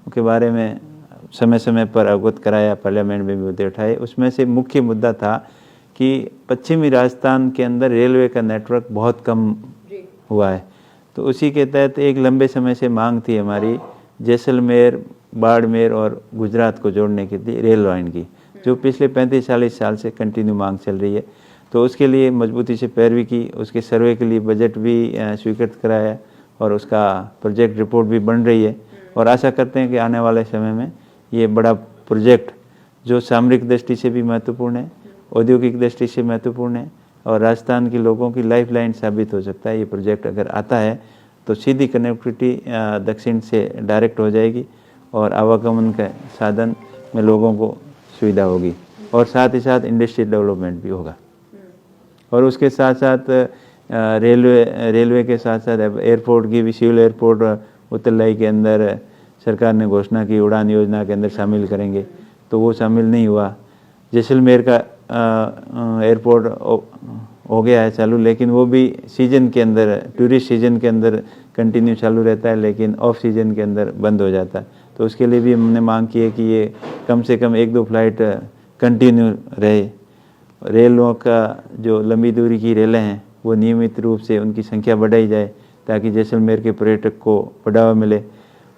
के बारे में समय समय पर अवगत कराया, पार्लियामेंट में भी मुद्दे उठाए। उसमें से मुख्य मुद्दा था कि पश्चिमी राजस्थान के अंदर रेलवे का नेटवर्क बहुत कम हुआ है। तो उसी के तहत एक लंबे समय से मांग थी हमारी जैसलमेर, बाड़मेर और गुजरात को जोड़ने के लिए रेल लाइन की, जो पिछले 35-40 साल से कंटिन्यू मांग चल रही है। तो उसके लिए मजबूती से पैरवी की, उसके सर्वे के लिए बजट भी स्वीकृत कराया, और उसका प्रोजेक्ट रिपोर्ट भी बन रही है। और आशा करते हैं कि आने वाले समय में ये बड़ा प्रोजेक्ट, जो सामरिक दृष्टि से भी महत्वपूर्ण है, औद्योगिक दृष्टि से महत्वपूर्ण है, और राजस्थान के लोगों की लाइफलाइन साबित हो सकता है। ये प्रोजेक्ट अगर आता है तो सीधी कनेक्टिविटी दक्षिण से डायरेक्ट हो जाएगी, और आवागमन के साधन में लोगों को सुविधा होगी, और साथ ही साथ इंडस्ट्रियल डेवलपमेंट भी होगा। और उसके साथ साथ रेलवे के साथ साथ एयरपोर्ट की भी, सिविल एयरपोर्ट उत्तरलाई के अंदर सरकार ने घोषणा की उड़ान योजना के अंदर शामिल करेंगे, तो वो शामिल नहीं हुआ। जैसलमेर का एयरपोर्ट हो गया है चालू, लेकिन वो भी सीजन के अंदर, टूरिस्ट सीजन के अंदर कंटिन्यू चालू रहता है, लेकिन ऑफ सीजन के अंदर बंद हो जाता है। तो उसके लिए भी हमने मांग की है कि ये कम से कम 1-2 फ्लाइट कंटिन्यू रहे। रेलों का जो लंबी दूरी की रेलें हैं वो नियमित रूप से उनकी संख्या बढ़ाई जाए, ताकि जैसलमेर के पर्यटक को बढ़ावा मिले।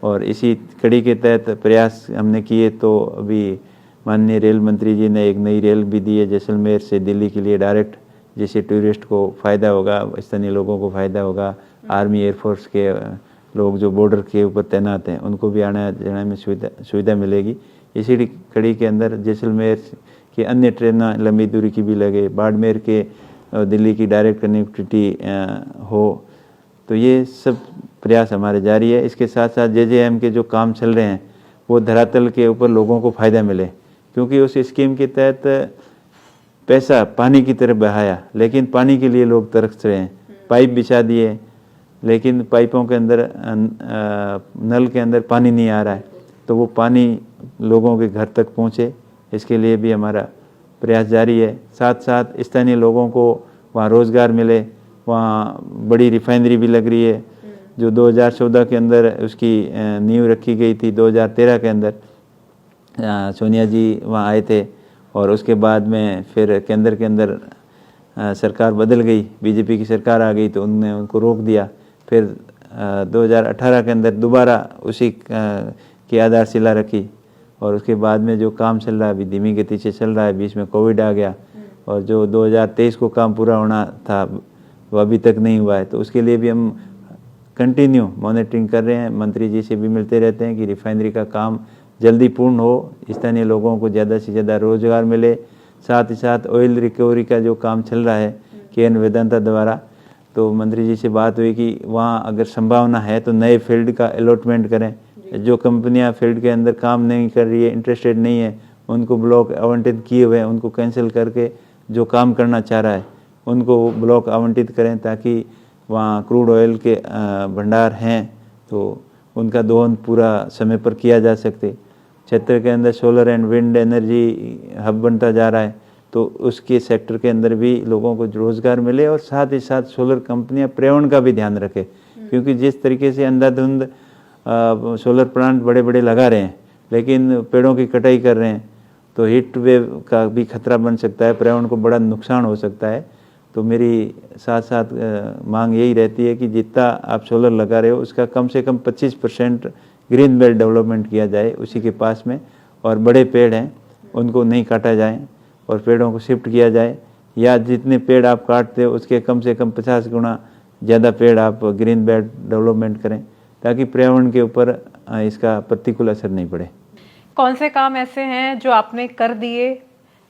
और इसी कड़ी के तहत प्रयास हमने किए, तो अभी माननीय रेल मंत्री जी ने एक नई रेल भी दी है जैसलमेर से दिल्ली के लिए डायरेक्ट, जिससे टूरिस्ट को फ़ायदा होगा, स्थानीय लोगों को फ़ायदा होगा। आर्मी एयरफोर्स के लोग जो बॉर्डर के ऊपर तैनात हैं उनको भी आने जाने में सुविधा मिलेगी। इसी कड़ी के अंदर जैसलमेर की अन्य ट्रेन लंबी दूरी की भी लगे, बाड़मेर के दिल्ली की डायरेक्ट कनेक्टिविटी हो। तो ये सब प्रयास हमारे जारी है। इसके साथ साथ JJM के जो काम चल रहे हैं वो धरातल के ऊपर लोगों को फ़ायदा मिले, क्योंकि उस स्कीम के तहत पैसा पानी की तरफ बहाया, लेकिन पानी के लिए लोग तरस रहे हैं। पाइप बिछा दिए, लेकिन पाइपों के अंदर नल के अंदर पानी नहीं आ रहा है, तो वो पानी लोगों के घर तक पहुँचे, इसके लिए भी हमारा प्रयास जारी है। साथ साथ स्थानीय लोगों को वहाँ रोज़गार मिले। वहाँ बड़ी रिफाइनरी भी लग रही है, जो 2014 के अंदर उसकी नींव रखी गई थी। 2013 के अंदर सोनिया जी वहाँ आए थे, और उसके बाद में फिर केंद्र के अंदर सरकार बदल गई, बीजेपी की सरकार आ गई, तो उनने उनको रोक दिया। फिर 2018 के अंदर दोबारा उसी की आधारशिला रखी, और उसके बाद में जो काम चल रहा है अभी धीमी गति से चल रहा है। बीच में कोविड आ गया, और जो 2023 को काम पूरा होना था वो अभी तक नहीं हुआ है। तो उसके लिए भी हम कंटिन्यू मॉनिटरिंग कर रहे हैं, मंत्री जी से भी मिलते रहते हैं कि रिफाइनरी का काम जल्दी पूर्ण हो, स्थानीय लोगों को ज़्यादा से ज़्यादा रोज़गार मिले। साथ ही साथ ऑयल रिकवरी का जो काम चल रहा है KN वेदांता द्वारा, तो मंत्री जी से बात हुई कि वहाँ अगर संभावना है तो नए फील्ड का अलॉटमेंट करें। जो कंपनियां फील्ड के अंदर काम नहीं कर रही है, इंटरेस्टेड नहीं है, उनको ब्लॉक आवंटित किए हुए हैं, उनको कैंसिल करके जो काम करना चाह रहा है उनको ब्लॉक आवंटित करें, ताकि वहाँ क्रूड ऑयल के भंडार हैं तो उनका दोहन पूरा समय पर किया जा सकते। क्षेत्र के अंदर solar and wind energy hub बनता जा रहा है, तो उसके सेक्टर के अंदर भी लोगों को रोज़गार मिले और साथ ही साथ सोलर कंपनियां पर्यावरण का भी ध्यान रखें, क्योंकि जिस तरीके से अंधाधुंध सोलर प्लांट बड़े बड़े लगा रहे हैं लेकिन पेड़ों की कटाई कर रहे हैं, तो हीट वेव का भी खतरा बन सकता है, पर्यावरण को बड़ा नुकसान हो सकता है। तो मेरी साथ साथ मांग यही रहती है कि जितना आप सोलर लगा रहे हो उसका कम से कम 25% ग्रीन बेल्ट डेवलपमेंट किया जाए उसी के पास में, और बड़े पेड़ हैं उनको नहीं काटा जाए और पेड़ों को शिफ्ट किया जाए, या जितने पेड़ आप काटते हो उसके कम से कम 50 गुना ज़्यादा पेड़ आप ग्रीन बेल्ट डेवलपमेंट करें, ताकि पर्यावरण के ऊपर इसका प्रतिकूल असर नहीं पड़े। कौन से काम ऐसे हैं जो आपने कर दिए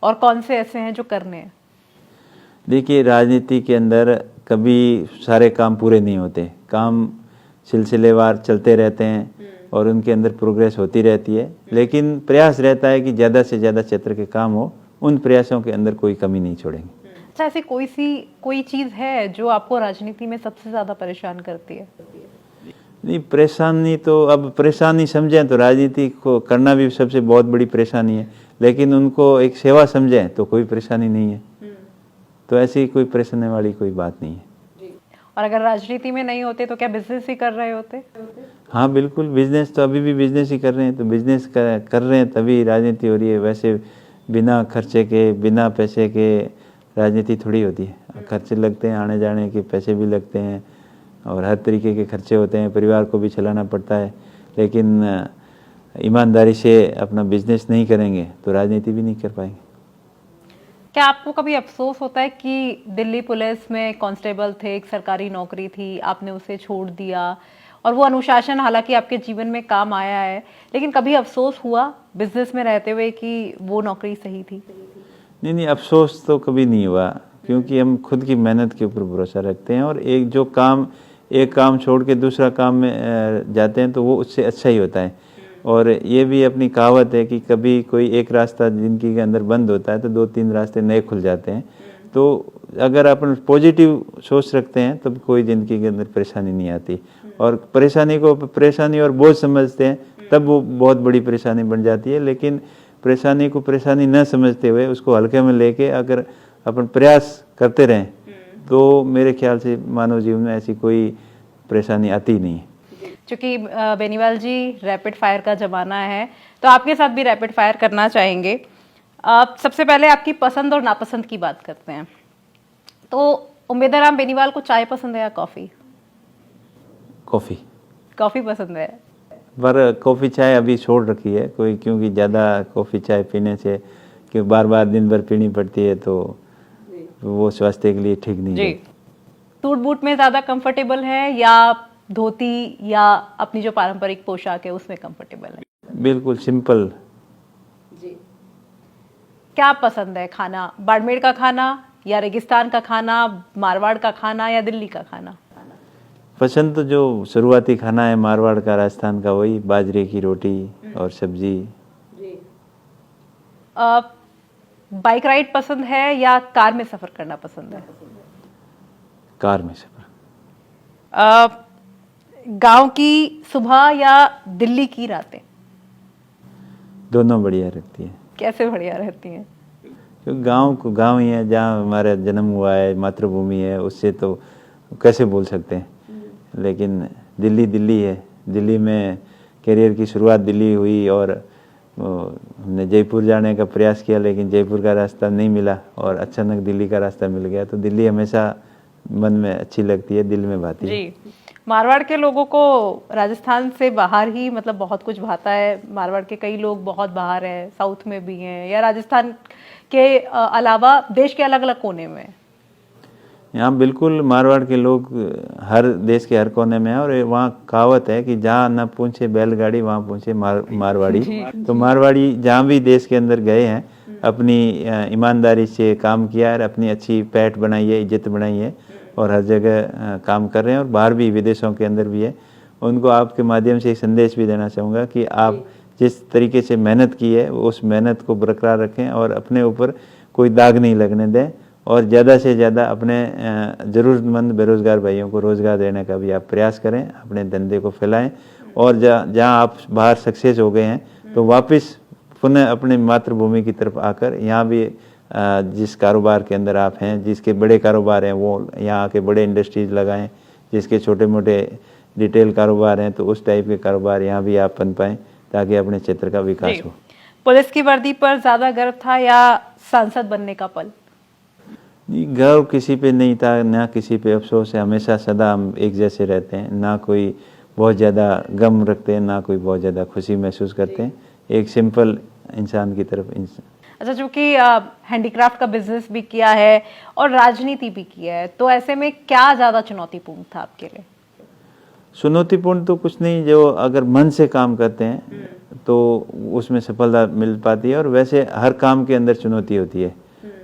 और कौन से ऐसे हैं जो करने हैं? देखिए, राजनीति के अंदर कभी सारे काम पूरे नहीं होते, काम सिलसिलेवार चलते रहते हैं और उनके अंदर प्रोग्रेस होती रहती है, लेकिन प्रयास रहता है कि ज़्यादा से ज़्यादा क्षेत्र के काम हो, उन प्रयासों के अंदर कोई कमी नहीं छोड़ेंगे। अच्छा, ऐसी कोई चीज़ है जो आपको राजनीति में सबसे ज़्यादा परेशान करती है? नहीं, परेशानी तो अब परेशानी समझें तो राजनीति को करना भी सबसे बहुत बड़ी परेशानी है, लेकिन उनको एक सेवा समझें तो कोई परेशानी नहीं है। तो ऐसी कोई परेशानी वाली कोई बात नहीं है। और अगर राजनीति में नहीं होते तो क्या बिजनेस ही कर रहे होते? हाँ बिल्कुल, बिजनेस तो अभी भी बिजनेस ही कर रहे हैं, तो बिजनेस कर रहे हैं तभी राजनीति हो रही है। वैसे बिना खर्चे के, बिना पैसे के राजनीति थोड़ी होती है। खर्चे लगते हैं, आने जाने के पैसे भी लगते हैं और हर तरीके के खर्चे होते हैं, परिवार को भी चलाना पड़ता है, लेकिन ईमानदारी से अपना बिजनेस नहीं करेंगे तो राजनीति भी नहीं कर पाएंगे। क्या आपको कभी अफसोस होता है कि दिल्ली पुलिस में कांस्टेबल थे, एक सरकारी नौकरी थी, आपने उसे छोड़ दिया और वो अनुशासन हालांकि आपके जीवन में काम आया है, लेकिन कभी अफसोस हुआ बिजनेस में रहते हुए कि वो नौकरी सही थी? नहीं, अफसोस तो कभी नहीं हुआ, क्योंकि हम खुद की मेहनत के ऊपर भरोसा रखते हैं और एक काम छोड़ के दूसरा काम में जाते हैं तो वो उससे अच्छा ही होता है। और ये भी अपनी कहावत है कि कभी कोई एक रास्ता जिंदगी के अंदर बंद होता है तो 2-3 रास्ते नए खुल जाते हैं। तो अगर अपन पॉजिटिव सोच रखते हैं तब कोई ज़िंदगी के अंदर परेशानी नहीं आती, और परेशानी को परेशानी और बोझ समझते हैं तब वो बहुत बड़ी परेशानी बन जाती है। लेकिन परेशानी को परेशानी न समझते हुए उसको हल्के में लेके अगर अपन प्रयास करते रहें तो मेरे ख्याल से मानव जीवन में ऐसी कोई परेशानी आती नहीं है। क्योंकि बेनीवाल जी, रैपिड फायर का ज़माना है तो आपके साथ भी रैपिड फायर करना चाहेंगे। सबसे पहले आपकी पसंद और नापसंद की बात करते हैं। तो उम्मीदवार राम बेनीवाल को चाय पसंद है या कॉफ़ी? कॉफ़ी पसंद है, पर कॉफ़ी चाय अभी छोड़ रखी है कोई, क्योंकि ज़्यादा कॉफ़ी चाय पीने से कि बार बार दिन भर पीनी पड़ती है तो वो स्वास्थ्य के लिए ठीक नहीं है। सूट बूट में ज़्यादा कंफर्टेबल है या धोती या अपनी जो पारंपरिक पोशाक है उसमें कंफर्टेबल है? बिल्कुल सिंपल। क्या पसंद है खाना, बाड़मेर का खाना या रेगिस्तान का खाना, मारवाड़ का खाना या दिल्ली का खाना? पसंद तो जो शुरुआती खाना है मारवाड़ का, राजस्थान का, वही बाजरे की रोटी और सब्जी। बाइक राइड पसंद है या कार में सफर करना पसंद है? कार में सफर। गांव की सुबह या दिल्ली की रातें? दोनों बढ़िया रहती है। कैसे बढ़िया रहती हैं? क्योंकि गांव ही है जहाँ हमारा जन्म हुआ है, मातृभूमि है, उससे तो कैसे बोल सकते हैं। लेकिन दिल्ली है, दिल्ली में करियर की शुरुआत दिल्ली हुई और हमने जयपुर जाने का प्रयास किया लेकिन जयपुर का रास्ता नहीं मिला और अचानक दिल्ली का रास्ता मिल गया। तो दिल्ली हमेशा मन में अच्छी लगती है, दिल में भाती है। जी, मारवाड़ के लोगों को राजस्थान से बाहर ही मतलब बहुत कुछ भाता है। मारवाड़ के कई लोग बहुत बाहर हैं, साउथ में भी हैं या राजस्थान के अलावा देश के अलग अलग कोने में। यहाँ बिल्कुल मारवाड़ के लोग हर देश के हर कोने में हैं और वहाँ कहावत है कि जहाँ न पहुँचे बैलगाड़ी वहाँ पहुँचे मारवाड़ी। तो मारवाड़ी जहाँ भी देश के अंदर गए हैं अपनी ईमानदारी से काम किया है, अपनी अच्छी पैठ बनाई है, इज्जत बनाई है और हर जगह काम कर रहे हैं और बाहर भी विदेशों के अंदर भी है। उनको आपके माध्यम से एक संदेश भी देना चाहूँगा कि आप जिस तरीके से मेहनत की है उस मेहनत को बरकरार रखें और अपने ऊपर कोई दाग नहीं लगने दें और ज़्यादा से ज़्यादा अपने ज़रूरतमंद बेरोज़गार भाइयों को रोज़गार देने का भी आप प्रयास करें, अपने धंधे को फैलाएं और जहाँ आप बाहर सक्सेस हो गए हैं तो वापस पुनः अपने मातृभूमि की तरफ आकर यहाँ भी जिस कारोबार के अंदर आप हैं, जिसके बड़े कारोबार हैं वो यहाँ आके बड़े इंडस्ट्रीज लगाएं, जिसके छोटे मोटे रिटेल कारोबार हैं तो उस टाइप के कारोबार यहाँ भी आप बन पाएँ ताकि अपने क्षेत्र का विकास हो। पुलिस की वर्दी पर ज्यादा गर्व था या सांसद बनने का पल? गर्व किसी पे नहीं था, ना किसी पे अफसोस है। हमेशा सदा हम एक जैसे रहते हैं, ना कोई बहुत ज़्यादा गम रखते हैं, ना कोई बहुत ज़्यादा खुशी महसूस करते हैं। एक सिंपल इंसान की तरफ अच्छा, चूंकि हैंडीक्राफ्ट का बिजनेस भी किया है और राजनीति भी किया है, तो ऐसे में क्या ज़्यादा चुनौतीपूर्ण था आपके लिए? चुनौतीपूर्ण तो कुछ नहीं, जो अगर मन से काम करते हैं तो उसमें सफलता मिल पाती है। और वैसे हर काम के अंदर चुनौती होती है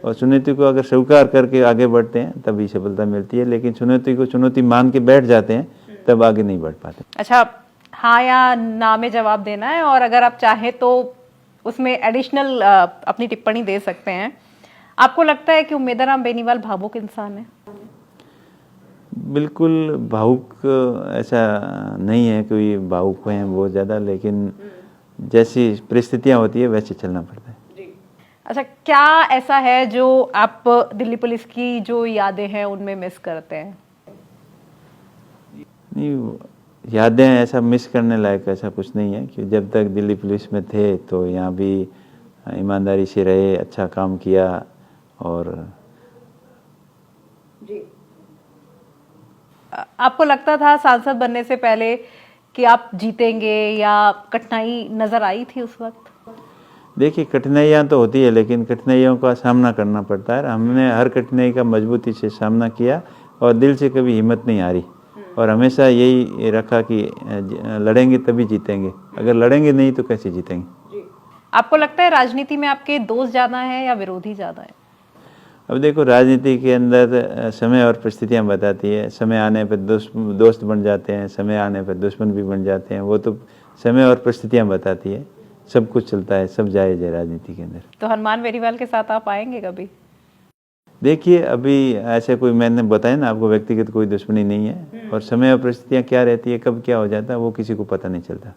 और चुनौती को अगर स्वीकार करके आगे बढ़ते हैं तभी सफलता मिलती है, लेकिन चुनौती को चुनौती मान के बैठ जाते हैं तब आगे नहीं बढ़ पाते। अच्छा, हाँ या ना में जवाब देना है, और अगर आप चाहें तो उसमें एडिशनल अपनी टिप्पणी दे सकते हैं। आपको लगता है कि उम्मेदराम बेनीवाल भावुक इंसान है? बिल्कुल भावुक ऐसा नहीं है, कोई भावुक हैं बहुत ज़्यादा, लेकिन जैसी परिस्थितियाँ होती है वैसे चलना पड़ता है। अच्छा, क्या ऐसा है जो आप दिल्ली पुलिस की जो यादें हैं उनमें मिस करते हैं? नहीं, यादें ऐसा मिस करने लायक ऐसा कुछ नहीं है कि जब तक दिल्ली पुलिस में थे तो यहाँ भी ईमानदारी से रहे, अच्छा काम किया। और आपको लगता था सांसद बनने से पहले कि आप जीतेंगे, या कठिनाई नजर आई थी उस वक्त? देखिए, कठिनाइयाँ तो होती है, लेकिन कठिनाइयों का सामना करना पड़ता है। हमने हर कठिनाई का मजबूती से सामना किया और दिल से कभी हिम्मत नहीं हारी, और हमेशा यही रखा कि लड़ेंगे तभी जीतेंगे, अगर लड़ेंगे नहीं तो कैसे जीतेंगे। आपको लगता है राजनीति में आपके दोस्त ज़्यादा हैं या विरोधी ज़्यादा है? अब देखो, राजनीति के अंदर समय और परिस्थितियाँ बताती है। समय आने पर दोस्त बन जाते हैं, समय आने पर दुश्मन भी बन जाते हैं। वो तो समय और परिस्थितियाँ बताती है, सब कुछ चलता है, सब जायज़ है राजनीति के अंदर। तो हनुमान बेनीवाल के साथ आप आएंगे कभी? देखिए, अभी ऐसे कोई, मैंने बताया ना आपको, व्यक्तिगत कोई दुश्मनी नहीं है, और समय और परिस्थितियाँ क्या रहती है, कब क्या हो जाता है, वो किसी को पता नहीं चलता।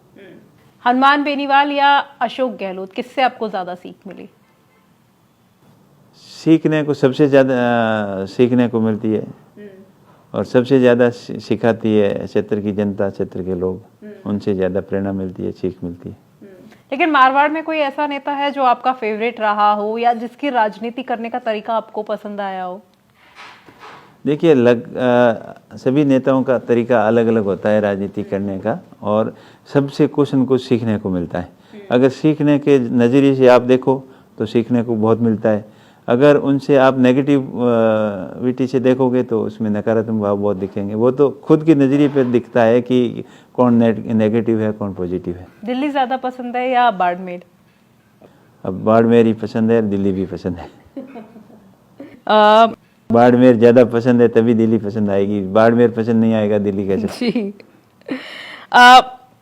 हनुमान बेनीवाल या अशोक गहलोत, किससे आपको ज़्यादा सीख मिली? सीखने को सबसे ज़्यादा सीखने को मिलती है, और सबसे ज़्यादा सिखाती है क्षेत्र की जनता, क्षेत्र के लोग, उनसे ज़्यादा प्रेरणा मिलती है, सीख मिलती है। लेकिन मारवाड़ में कोई ऐसा नेता है जो आपका फेवरेट रहा हो, या जिसकी राजनीति करने का तरीका आपको पसंद आया हो? देखिए, सभी नेताओं का तरीका अलग अलग होता है राजनीति करने का, और सबसे कुछ न कुछ सीखने को मिलता है। अगर सीखने के नज़रिए से आप देखो तो सीखने को बहुत मिलता है, अगर उनसे आप नेगेटिविटी से देखोगे तो उसमें नकारात्मक भाव बहुत दिखेंगे। वो तो खुद के नज़रिए पर दिखता है कि कौन नेगेटिव है, कौन पॉजिटिव है। दिल्ली ज़्यादा पसंद है या बाड़मेर? अब बाड़मेर ही पसंद है, दिल्ली भी पसंद है। बाड़मेर ज़्यादा पसंद है तभी दिल्ली पसंद आएगी, बाड़मेर पसंद नहीं आएगा दिल्ली कैसे? जी।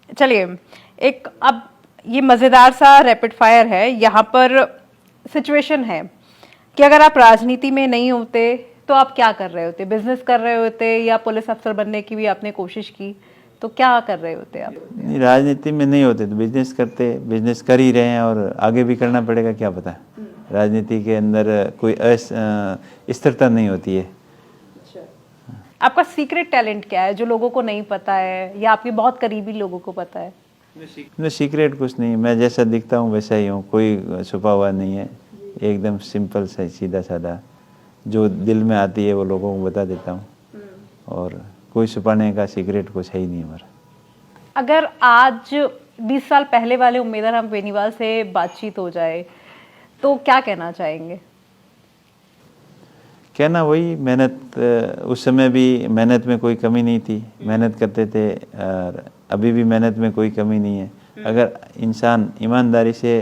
चलिए, एक अब ये मज़ेदार सा रैपिड फायर है। यहाँ पर सिचुएशन है कि अगर आप राजनीति में नहीं होते तो आप क्या कर रहे होते? बिजनेस कर रहे होते, या पुलिस अफसर बनने की भी आपने कोशिश की, तो क्या कर रहे होते आप? नहीं, राजनीति में नहीं होते तो बिजनेस करते, बिजनेस कर ही रहे हैं और आगे भी करना पड़ेगा, क्या पता। राजनीति के अंदर कोई स्थिरता नहीं होती है। आपका सीक्रेट टैलेंट क्या है जो लोगों को नहीं पता है, या आपके बहुत करीबी लोगों को पता है? मैं सीक्रेट कुछ नहीं, मैं जैसा दिखता हूँ वैसा ही हूँ, कोई छुपा हुआ नहीं है, एकदम सिंपल सा, सीधा साधा, जो दिल में आती है वो लोगों को बता देता हूँ, और कोई छुपाने का सीक्रेट कुछ है ही नहीं हमारा। अगर आज 20 साल पहले वाले उम्मेदवार बेनीवाल से बातचीत हो जाए तो क्या कहना चाहेंगे? कहना वही, मेहनत, उस समय भी मेहनत में कोई कमी नहीं थी, मेहनत करते थे, और अभी भी मेहनत में कोई कमी नहीं है। अगर इंसान ईमानदारी से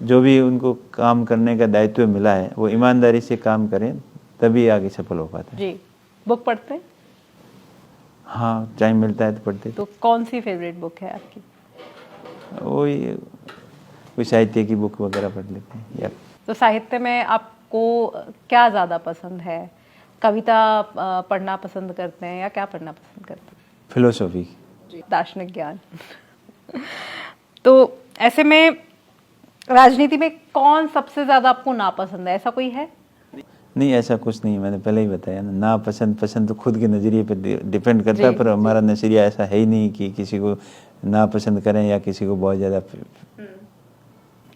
जो भी उनको काम करने का दायित्व मिला है वो ईमानदारी से काम करें तभी आगे सफल हो पाते हैं। जी। बुक पढ़ते हैं? हाँ, टाइम मिलता है तो पढ़ते। तो कौन सी फेवरेट बुक है आपकी? वही कोई साहित्य की बुक वगैरह पढ़ लेते हैं यार। तो साहित्य में आपको क्या ज़्यादा पसंद है? कविता पढ़ना पसंद करते हैं या क्या पढ़ना पसंद करते हैं? फिलोसॉफी, दार्शनिक ज्ञान। तो ऐसे में राजनीति में कौन सबसे ज्यादा आपको नापसंद है, ऐसा कोई है? नहीं, ऐसा कुछ नहीं, मैंने पहले ही बताया ना पसंद पसंद तो खुद के नज़रिए पे डिपेंड करता है, पर हमारा नज़रिया ऐसा है ही नहीं कि किसी को ना पसंद करें या किसी को बहुत ज़्यादा।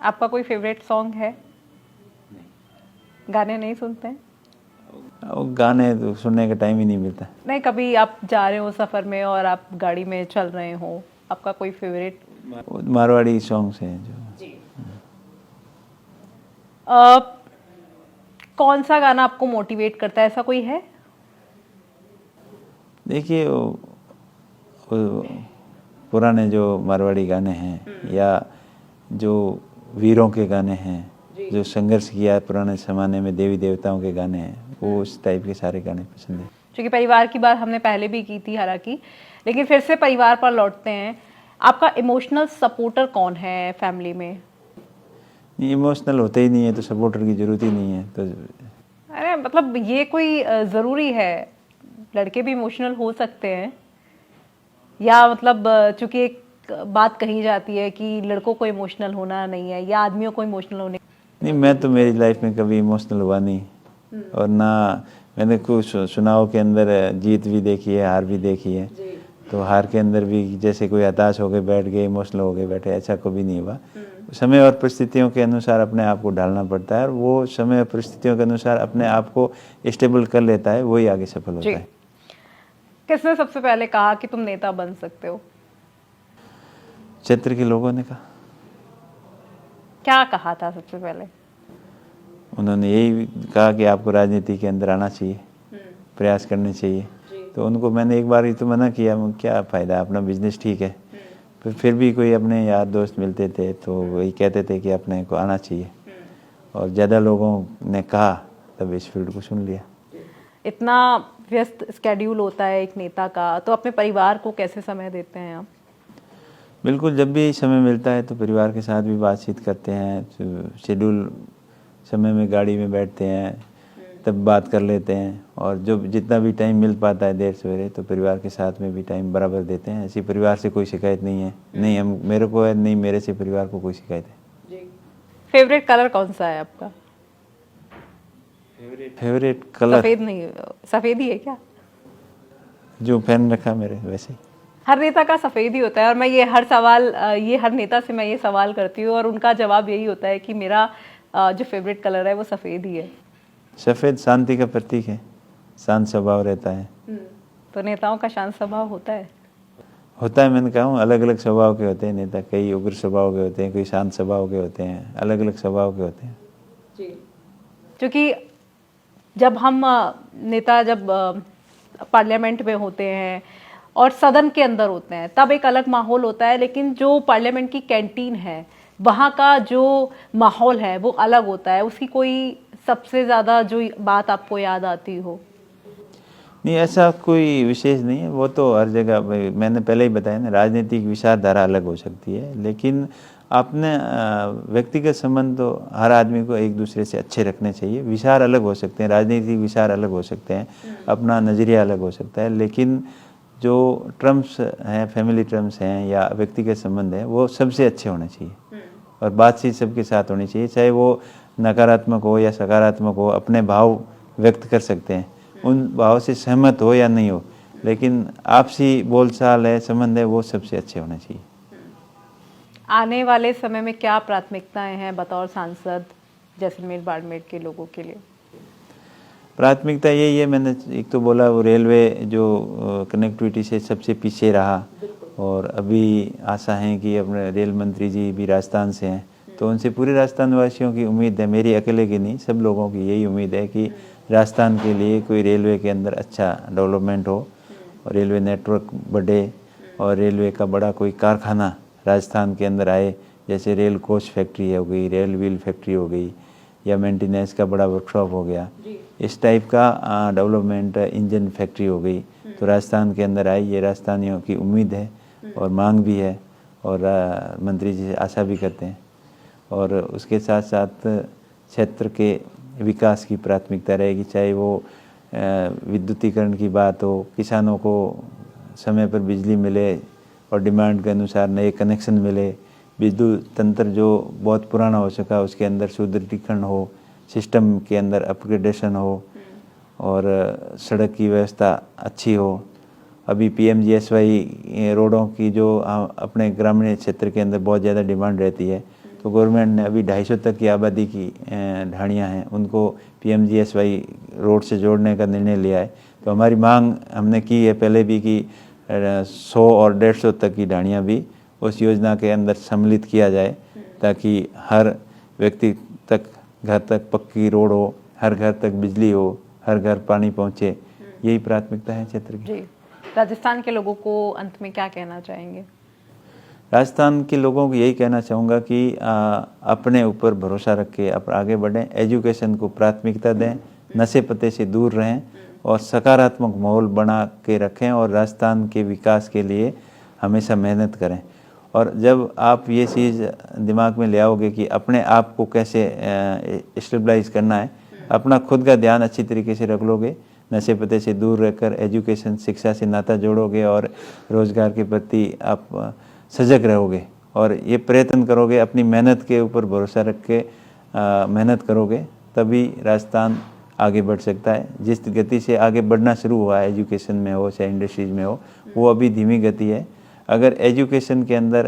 आपका कोई फेवरेट सॉन्ग है? गाने नहीं सुनते हैं? गाने तो सुनने का टाइम ही नहीं मिलता। नहीं, कभी आप जा रहे हो सफर में और आप गाड़ी में चल रहे हो, आपका कोई फेवरेट? मारवाड़ी सॉन्ग्स हैं जो। कौन सा गाना आपको मोटिवेट करता है, ऐसा कोई है? देखिए वो पुराने जो मारवाड़ी गाने हैं या जो वीरों के गाने हैं, जो संघर्ष किया है पुराने ज़माने में, देवी देवताओं के गाने हैं, वो उस टाइप के सारे गाने पसंद है। क्योंकि परिवार की बात हमने पहले भी की थी हालांकि, लेकिन फिर से परिवार पर लौटते हैं। आपका इमोशनल सपोर्टर कौन है फैमिली में? नहीं, इमोशनल होते ही नहीं है तो सपोर्टर की जरूरत ही नहीं है। तो अरे मतलब ये कोई ज़रूरी है? लड़के भी इमोशनल हो सकते हैं, या मतलब चूंकि एक बात कही जाती है कि लड़कों को इमोशनल होना नहीं है या आदमियों को इमोशनल होने। नहीं, मैं तो मेरी लाइफ में कभी इमोशनल हुआ नहीं, और ना मैंने कुछ चुनाव के अंदर जीत भी देखी है, हार भी देखी है। तो हार के अंदर भी जैसे कोई हताश हो गए बैठ गए, इमोशनल हो गए बैठे, ऐसा कभी नहीं हुआ। समय और परिस्थितियों के अनुसार अपने आप को ढालना पड़ता है, और वो समय और परिस्थितियों के अनुसार अपने आप को स्टेबल कर लेता है, वही आगे सफल होता है। किसने सबसे पहले कहा कि तुम नेता बन सकते हो? क्षेत्र के लोगों ने कहा। क्या कहा था सबसे पहले? उन्होंने यही कहा कि आपको राजनीति के अंदर आना चाहिए, प्रयास करने चाहिए। तो उनको मैंने एक बार ही तो मना किया, क्या फ़ायदा, अपना बिजनेस ठीक है। फिर भी कोई अपने यार दोस्त मिलते थे तो वही कहते थे कि अपने को आना चाहिए, और ज़्यादा लोगों ने कहा तब इस फील्ड को सुन लिया। इतना व्यस्त स्केड्यूल होता है एक नेता का, तो अपने परिवार को कैसे समय देते हैं आप? बिल्कुल, जब भी समय मिलता है तो परिवार के साथ भी बातचीत करते हैं, शेड्यूल समय में गाड़ी में बैठते हैं तब बात कर लेते हैं, और जो जितना भी टाइम मिल पाता है देर सवेरे तो परिवार के साथ में भी टाइम बराबर देते हैं। ऐसी परिवार से कोई शिकायत नहीं है, नहीं हम मेरे को है, नहीं मेरे से परिवार को कोई शिकायत है। फेवरेट कलर कौन सा है आपका? फेवरेट कलर सफेद नहीं, सफेद ही है क्या? जो पहन रखा मेरे वैसे ही। हर नेता का सफेद ही होता है, और मैं ये हर नेता से मैं ये सवाल करती हूँ और उनका जवाब यही होता है कि मेरा जो फेवरेट कलर है वो सफेद ही है। सफेद शांति का प्रतीक है, शांत स्वभाव रहता है। तो नेताओं का शांत स्वभाव होता है? होता है, मैंने कहा हूँ अलग अलग स्वभाव के होते हैं नेता, कई उग्र स्वभाव के होते हैं, कोई शांत स्वभाव के होते हैं, अलग अलग स्वभाव के होते हैं। क्योंकि जब हम नेता जब पार्लियामेंट में होते हैं और सदन के अंदर होते हैं तब एक अलग माहौल होता है, लेकिन जो पार्लियामेंट की कैंटीन है वहाँ का जो माहौल है वो अलग होता है। उसकी कोई सबसे ज़्यादा जो बात आपको याद आती हो? नहीं, ऐसा कोई विशेष नहीं है, वो तो हर जगह मैंने पहले ही बताया ना, राजनीतिक विचारधारा अलग हो सकती है, लेकिन अपने व्यक्तिगत संबंध तो हर आदमी को एक दूसरे से अच्छे रखने चाहिए। विचार अलग हो सकते हैं, राजनीतिक विचार अलग हो सकते हैं, अपना नज़रिया अलग हो सकता है, लेकिन जो टर्म्स हैं, फैमिली टर्म्स हैं या व्यक्तिगत संबंध है, वो सबसे अच्छे होने चाहिए, और बातचीत सबके साथ होनी चाहिए, चाहे वो नकारात्मक हो या सकारात्मक हो। अपने भाव व्यक्त कर सकते हैं, उन भाव से सहमत हो या नहीं हो, लेकिन आपसी बोलचाल है, संबंध है, वो सबसे अच्छे होने चाहिए। आने वाले समय में क्या प्राथमिकताएं हैं बतौर सांसद जैसलमेर बाड़मेर के लोगों के लिए? प्राथमिकता यही है, मैंने एक तो बोला वो रेलवे जो कनेक्टिविटी से सबसे पीछे रहा, और अभी आशा है कि अपने रेल मंत्री जी भी राजस्थान से हैं, तो उनसे पूरे राजस्थान वासियों की उम्मीद है, मेरी अकेले की नहीं, सब लोगों की यही उम्मीद है कि राजस्थान के लिए कोई रेलवे के अंदर अच्छा डेवलपमेंट हो, और रेलवे नेटवर्क बढ़े, और रेलवे का बड़ा कोई कारखाना राजस्थान के अंदर आए, जैसे रेल कोच फैक्ट्री हो गई, रेल व्हील फैक्ट्री हो गई, या मेंटेनेंस का बड़ा वर्कशॉप हो गया, इस टाइप का डेवलपमेंट, इंजन फैक्ट्री हो गई, तो राजस्थान के अंदर आई, ये राजस्थानियों की उम्मीद है और मांग भी है, और मंत्री जी से आशा भी करते हैं। और उसके साथ साथ क्षेत्र के विकास की प्राथमिकता रहेगी, चाहे वो विद्युतीकरण की बात हो, किसानों को समय पर बिजली मिले और डिमांड के अनुसार नए कनेक्शन मिले, विद्युत तंत्र जो बहुत पुराना हो चुका है उसके अंदर सुदृढ़ीकरण हो, सिस्टम के अंदर अपग्रेडेशन हो और सड़क की व्यवस्था अच्छी हो। अभी PMGSY रोडों की जो अपने ग्रामीण क्षेत्र के अंदर बहुत ज़्यादा डिमांड रहती है, तो गवर्नमेंट ने अभी 250 तक की आबादी की ढाणियाँ हैं उनको PMGSY रोड से जोड़ने का निर्णय लिया है। तो हमारी मांग हमने की है पहले भी कि 100 और 150 तक की ढाणियाँ भी उस योजना के अंदर सम्मिलित किया जाए, ताकि हर व्यक्ति तक घर तक पक्की रोड हो, हर घर तक बिजली हो, हर घर पानी पहुँचे। यही प्राथमिकता है क्षेत्र की। जी, राजस्थान के लोगों को अंत में क्या कहना चाहेंगे? राजस्थान के लोगों को यही कहना चाहूँगा कि अपने ऊपर भरोसा रख के आगे बढ़ें, एजुकेशन को प्राथमिकता दें, नशे पते से दूर रहें और सकारात्मक माहौल बना के रखें और राजस्थान के विकास के लिए हमेशा मेहनत करें। और जब आप ये चीज़ दिमाग में ले आओगे कि अपने आप को कैसे स्टेबलाइज करना है, अपना खुद का ध्यान अच्छी तरीके से रख लोगे, नशे पते से दूर रहकर एजुकेशन शिक्षा से नाता जोड़ोगे और रोज़गार के प्रति आप सजग रहोगे और ये प्रयत्न करोगे, अपनी मेहनत के ऊपर भरोसा रख के मेहनत करोगे, तभी राजस्थान आगे बढ़ सकता है। जिस गति से आगे बढ़ना शुरू हुआ है एजुकेशन में हो चाहे इंडस्ट्रीज में हो, वो अभी धीमी गति है। अगर एजुकेशन के अंदर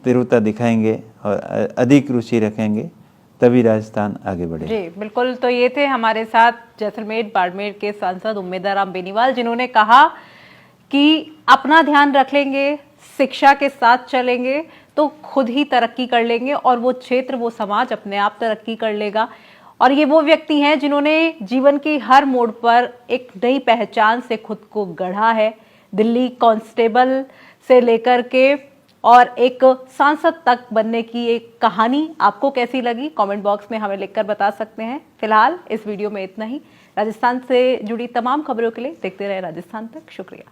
तीव्रता दिखाएंगे और अधिक रुचि रखेंगे तभी राजस्थान आगे बढ़ेगा। जी बिल्कुल। तो ये थे हमारे साथ जैसलमेर बाड़मेर के सांसद उम्मेदाराम बेनीवाल, जिन्होंने कहा कि अपना ध्यान रख लेंगे, शिक्षा के साथ चलेंगे तो खुद ही तरक्की कर लेंगे और वो क्षेत्र वो समाज अपने आप तरक्की कर लेगा। और ये वो व्यक्ति हैं जिन्होंने जीवन की हर मोड़ पर एक नई पहचान से खुद को गढ़ा है। दिल्ली कांस्टेबल से लेकर के और एक सांसद तक बनने की एक कहानी आपको कैसी लगी कमेंट बॉक्स में हमें लिखकर बता सकते हैं। फिलहाल इस वीडियो में इतना ही। राजस्थान से जुड़ी तमाम खबरों के लिए देखते रहे राजस्थान तक। शुक्रिया।